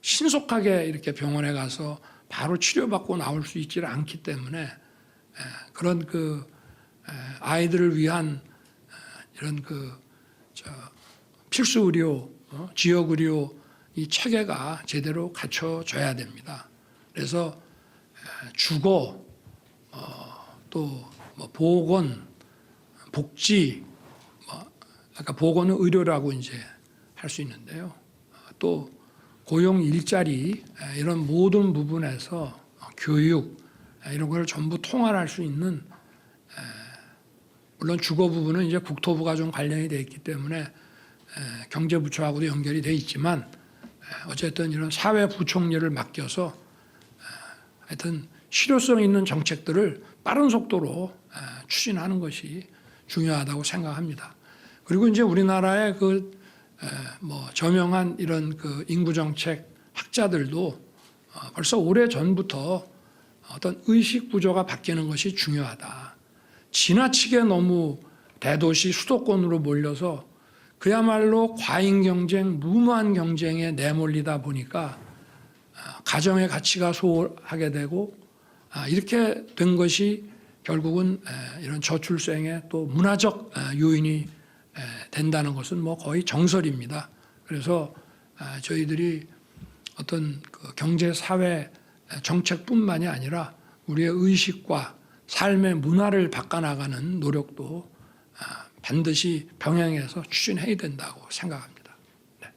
신속하게 이렇게 병원에 가서 바로 치료받고 나올 수 있지를 않기 때문에 그런 그 아이들을 위한 이런 그 필수 의료, 지역 의료 이 체계가 제대로 갖춰져야 됩니다. 그래서 주거, 또 뭐 보건, 복지, 아까 보건은 의료라고 이제 할 수 있는데요. 또 고용 일자리 이런 모든 부분에서 교육 이런 걸 전부 통할할 수 있는 물론 주거 부분은 이제 국토부가 좀 관련이 돼 있기 때문에 경제부처하고도 연결이 돼 있지만 어쨌든 이런 사회부총리를 맡겨서 하여튼 실효성 있는 정책들을 빠른 속도로 추진하는 것이 중요하다고 생각합니다. 그리고 이제 우리나라의 그 뭐 저명한 이런 그 인구 정책 학자들도 벌써 오래 전부터 어떤 의식 구조가 바뀌는 것이 중요하다. 지나치게 너무 대도시 수도권으로 몰려서 그야말로 과잉 경쟁, 무모한 경쟁에 내몰리다 보니까 가정의 가치가 소홀하게 되고 이렇게 된 것이 결국은 이런 저출생의 또 문화적 요인이 된다는 것은 뭐 거의 정설입니다. 그래서 저희들이 어떤 그 경제 사회 정책뿐만이 아니라 우리의 의식과 삶의 문화를 바꿔나가는 노력도 반드시 병행해서 추진해야 된다고 생각합니다. 네.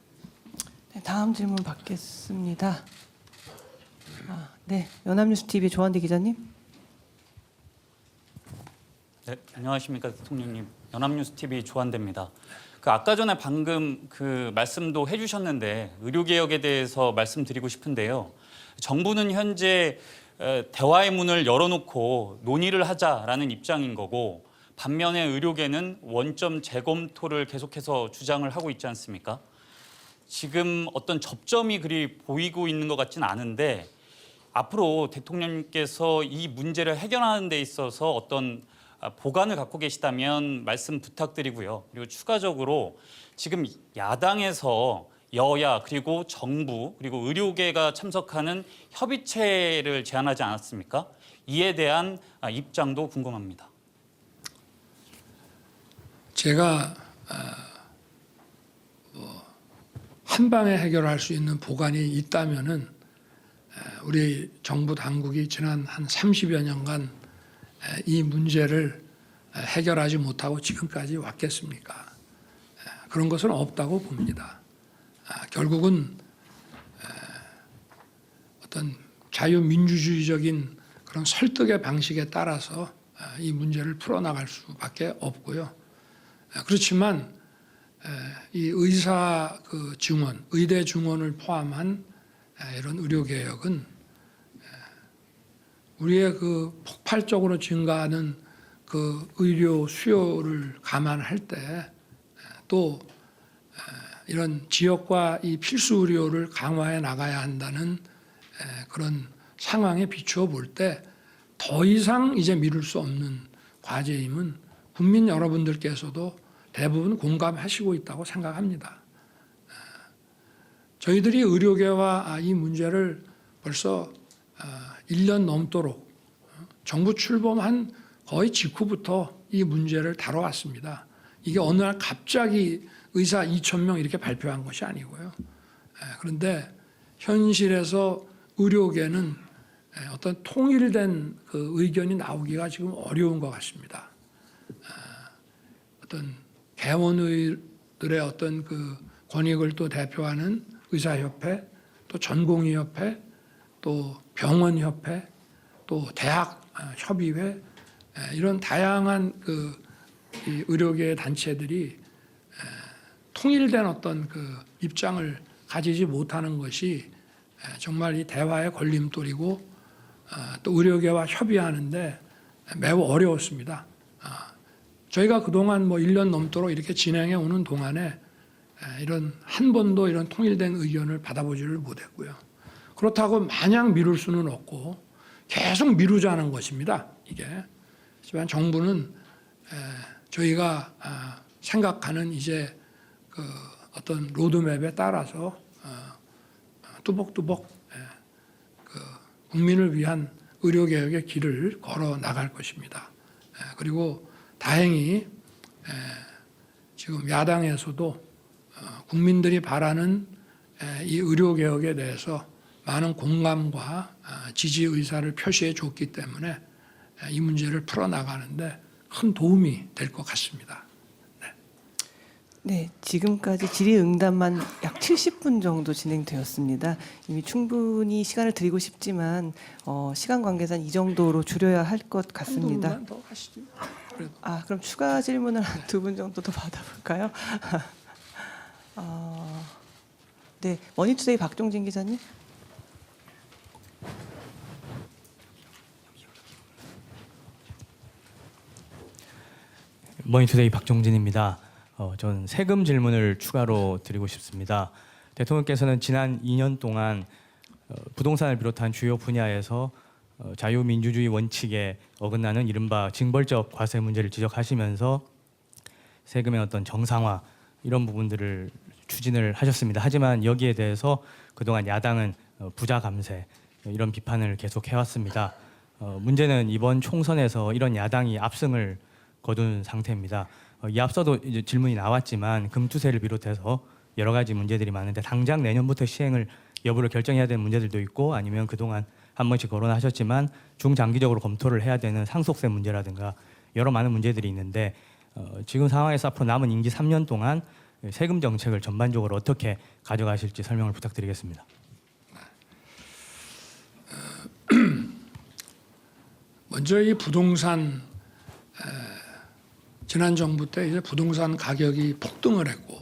네, 다음 질문 받겠습니다. 네, 연합뉴스 TV 조한대 기자님. 네, 안녕하십니까 대통령님. 연합뉴스 TV 조한대입니다. 그 아까 전에 방금 그 말씀도 해주셨는데 의료 개혁에 대해서 말씀드리고 싶은데요. 정부는 현재 대화의 문을 열어놓고 논의를 하자라는 입장인 거고 반면에 의료계는 원점 재검토를 계속해서 주장을 하고 있지 않습니까? 지금 어떤 접점이 그리 보이고 있는 것 같지는 않은데 앞으로 대통령님께서 이 문제를 해결하는 데 있어서 어떤 보관을 갖고 계시다면 말씀 부탁드리고요. 그리고 추가적으로 지금 야당에서 여야 그리고 정부 그리고 의료계가 참석하는 협의체를 제안하지 않았습니까? 이에 대한 입장도 궁금합니다. 제가 한 방에 해결할 수 있는 보관이 있다면은 우리 정부 당국이 지난 한 30여 년간 이 문제를 해결하지 못하고 지금까지 왔겠습니까? 그런 것은 없다고 봅니다. 결국은 어떤 자유민주주의적인 그런 설득의 방식에 따라서 이 문제를 풀어나갈 수밖에 없고요. 그렇지만 이 의사 그 증원, 의대 증원을 포함한 이런 의료 개혁은 우리의 그 폭발적으로 증가하는 그 의료 수요를 감안할 때 또 이런 지역과 이 필수 의료를 강화해 나가야 한다는 그런 상황에 비추어 볼 때 더 이상 이제 미룰 수 없는 과제임은 국민 여러분들께서도 대부분 공감하시고 있다고 생각합니다. 저희들이 의료계와 이 문제를 벌써 1년 넘도록 정부 출범한 거의 직후부터 이 문제를 다뤄왔습니다. 이게 어느 날 갑자기 의사 2,000명 이렇게 발표한 것이 아니고요. 그런데 현실에서 의료계는 어떤 통일된 그 의견이 나오기가 지금 어려운 것 같습니다. 어떤 개원의들의 어떤 그 권익을 또 대표하는 의사협회, 또 전공의협회, 또 병원협회, 또 대학협의회 이런 다양한 그 의료계 단체들이 통일된 어떤 그 입장을 가지지 못하는 것이 정말 이 대화의 걸림돌이고 또 의료계와 협의하는데 매우 어려웠습니다. 저희가 그동안 뭐 1년 넘도록 이렇게 진행해 오는 동안에 이런 한 번도 이런 통일된 의견을 받아보지를 못했고요. 그렇다고 마냥 미룰 수는 없고 계속 미루자는 것입니다. 이게. 하지만 정부는 저희가 생각하는 이제 그 어떤 로드맵에 따라서 뚜벅뚜벅 그 국민을 위한 의료개혁의 길을 걸어 나갈 것입니다. 그리고 다행히 지금 야당에서도 국민들이 바라는 이 의료개혁에 대해서 많은 공감과 지지 의사를 표시해 줬기 때문에 이 문제를 풀어나가는데 큰 도움이 될 것 같습니다. 네, 지금까지 질의응답만 약 70분 정도 진행되었습니다. 이미 충분히 시간을 드리고 싶지만 시간 관계상 이 정도로 줄여야 할 것 같습니다. 한두 분만 더 하시죠. 그럼 추가 질문을 한 2분 정도 더 받아볼까요? 네, 머니투데이 박종진 기자님. 머니투데이 박종진입니다. 전 세금 질문을 추가로 드리고 싶습니다. 대통령께서는 지난 2년 동안 부동산을 비롯한 주요 분야에서 자유민주주의 원칙에 어긋나는 이른바 징벌적 과세 문제를 지적하시면서 세금의 어떤 정상화 이런 부분들을 추진을 하셨습니다. 하지만 여기에 대해서 그동안 야당은 부자 감세 이런 비판을 계속 해왔습니다. 문제는 이번 총선에서 이런 야당이 압승을 거둔 상태입니다. 이 앞서도 이제 질문이 나왔지만 금투세를 비롯해서 여러 가지 문제들이 많은데 당장 내년부터 시행을 여부를 결정해야 되는 문제들도 있고 아니면 그동안 한 번씩 거론하셨지만 중장기적으로 검토를 해야 되는 상속세 문제라든가 여러 많은 문제들이 있는데 지금 상황에서 앞으로 남은 임기 3년 동안 세금 정책을 전반적으로 어떻게 가져가실지 설명을 부탁드리겠습니다. 먼저 이 부동산 지난 정부 때 이제 부동산 가격이 폭등을 했고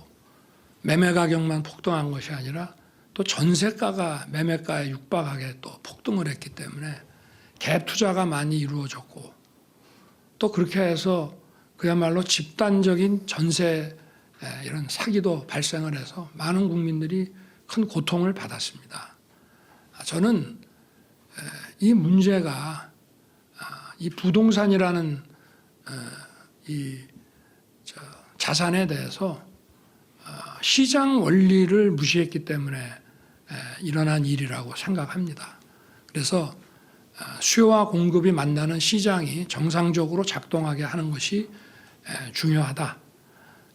매매 가격만 폭등한 것이 아니라 또 전세가가 매매가에 육박하게 또 폭등을 했기 때문에 갭 투자가 많이 이루어졌고 또 그렇게 해서 그야말로 집단적인 전세 이런 사기도 발생을 해서 많은 국민들이 큰 고통을 받았습니다. 저는 이 문제가 이 부동산이라는 이 자산에 대해서 시장 원리를 무시했기 때문에 일어난 일이라고 생각합니다. 그래서 수요와 공급이 만나는 시장이 정상적으로 작동하게 하는 것이 중요하다.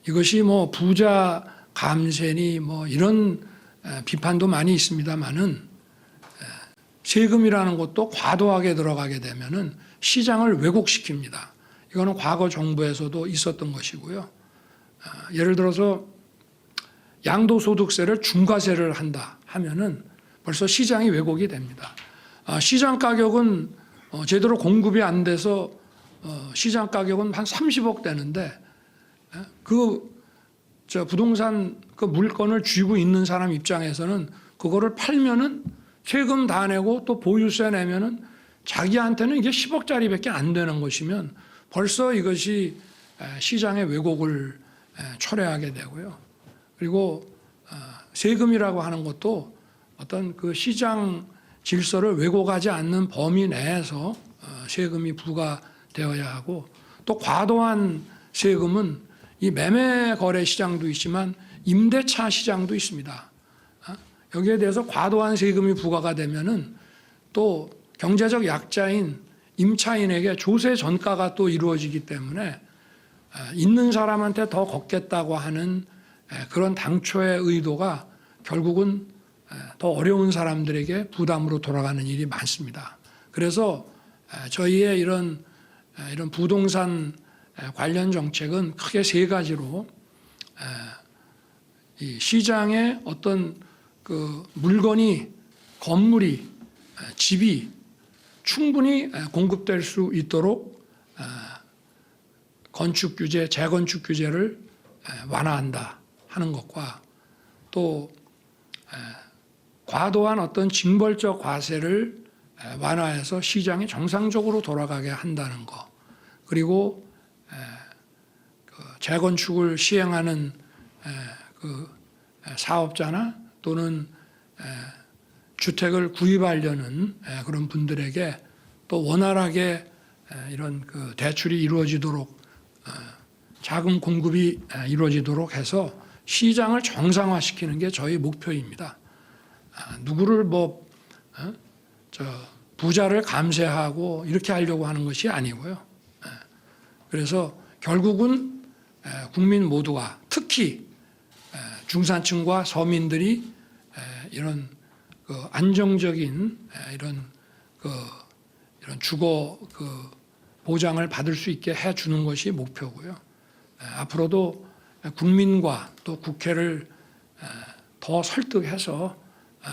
이것이 뭐 부자 감세니 뭐 이런 비판도 많이 있습니다만은 세금이라는 것도 과도하게 들어가게 되면은 시장을 왜곡시킵니다. 이거는 과거 정부에서도 있었던 것이고요. 예를 들어서 양도소득세를 중과세를 한다 하면은 벌써 시장이 왜곡이 됩니다. 시장 가격은 제대로 공급이 안 돼서 시장 가격은 한 30억 되는데 부동산 그 물건을 쥐고 있는 사람 입장에서는 그거를 팔면은 세금 다 내고 또 보유세 내면은 자기한테는 이게 10억짜리밖에 안 되는 것이면 벌써 이것이 시장의 왜곡을 초래하게 되고요. 그리고 세금이라고 하는 것도 어떤 그 시장 질서를 왜곡하지 않는 범위 내에서 세금이 부과되어야 하고 또 과도한 세금은 이 매매 거래 시장도 있지만 임대차 시장도 있습니다. 여기에 대해서 과도한 세금이 부과가 되면은 또 경제적 약자인 임차인에게 조세 전가가 또 이루어지기 때문에 있는 사람한테 더 걷겠다고 하는 그런 당초의 의도가 결국은 더 어려운 사람들에게 부담으로 돌아가는 일이 많습니다. 그래서 저희의 이런 부동산 관련 정책은 크게 세 가지로 이 시장에 어떤 그 물건이 건물이 집이 충분히 공급될 수 있도록 건축 규제, 재건축 규제를 완화한다 하는 것과 또 과도한 어떤 징벌적 과세를 완화해서 시장이 정상적으로 돌아가게 한다는 것, 그리고 그 재건축을 시행하는 그 사업자나 또는 주택을 구입하려는 그런 분들에게 또 원활하게 이런 그 대출이 이루어지도록 자금 공급이 이루어지도록 해서 시장을 정상화시키는 게 저희 목표입니다. 누구를 부자를 감세하고 이렇게 하려고 하는 것이 아니고요. 그래서 결국은 국민 모두가 특히 중산층과 서민들이 이런 그 안정적인 이런 주거 보장을 받을 수 있게 해주는 것이 목표고요. 앞으로도 국민과 또 국회를 더 설득해서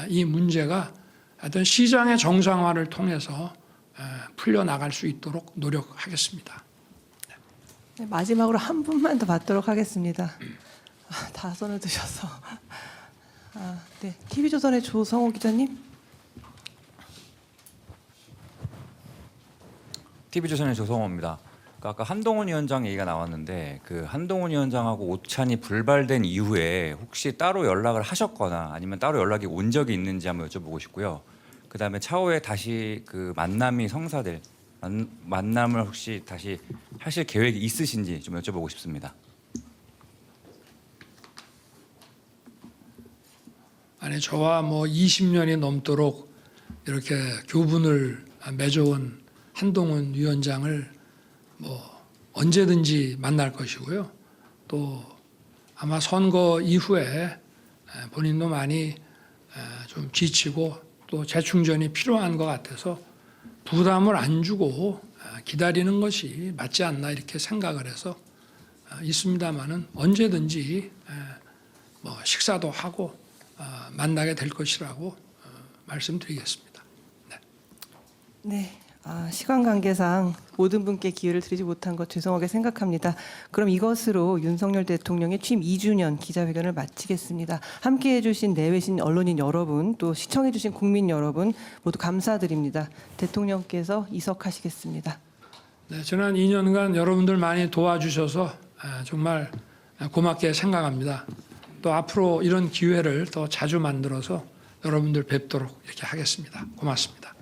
이 문제가 어떤 시장의 정상화를 통해서 풀려나갈 수 있도록 노력하겠습니다. 네, 마지막으로 한 분만 더 받도록 하겠습니다. 다 손을 드셔서. 네, TV조선의 조성호 기자님. TV조선의 조성호입니다. 아까 한동훈 위원장 얘기가 나왔는데 그 한동훈 위원장하고 오찬이 불발된 이후에 혹시 따로 연락을 하셨거나 아니면 따로 연락이 온 적이 있는지 한번 여쭤보고 싶고요. 그다음에 차후에 다시 그 만남이 성사될 만남을 혹시 다시 하실 계획이 있으신지 좀 여쭤보고 싶습니다. 아니 저와 20년이 넘도록 이렇게 교분을 맺어온 한동훈 위원장을 언제든지 만날 것이고요. 또 아마 선거 이후에 본인도 많이 좀 지치고 또 재충전이 필요한 것 같아서 부담을 안 주고 기다리는 것이 맞지 않나 이렇게 생각을 해서 있습니다만은 언제든지 식사도 하고 만나게 될 것이라고 말씀드리겠습니다. 네. 시간 관계상 모든 분께 기회를 드리지 못한 것 죄송하게 생각합니다. 그럼 이것으로 윤석열 대통령의 취임 2주년 기자회견을 마치겠습니다. 함께해 주신 내외신 언론인 여러분, 또 시청해 주신 국민 여러분 모두 감사드립니다. 대통령께서 이석하시겠습니다. 네, 지난 2년간 여러분들 많이 도와주셔서 정말 고맙게 생각합니다. 또 앞으로 이런 기회를 더 자주 만들어서 여러분들 뵙도록 이렇게 하겠습니다. 고맙습니다.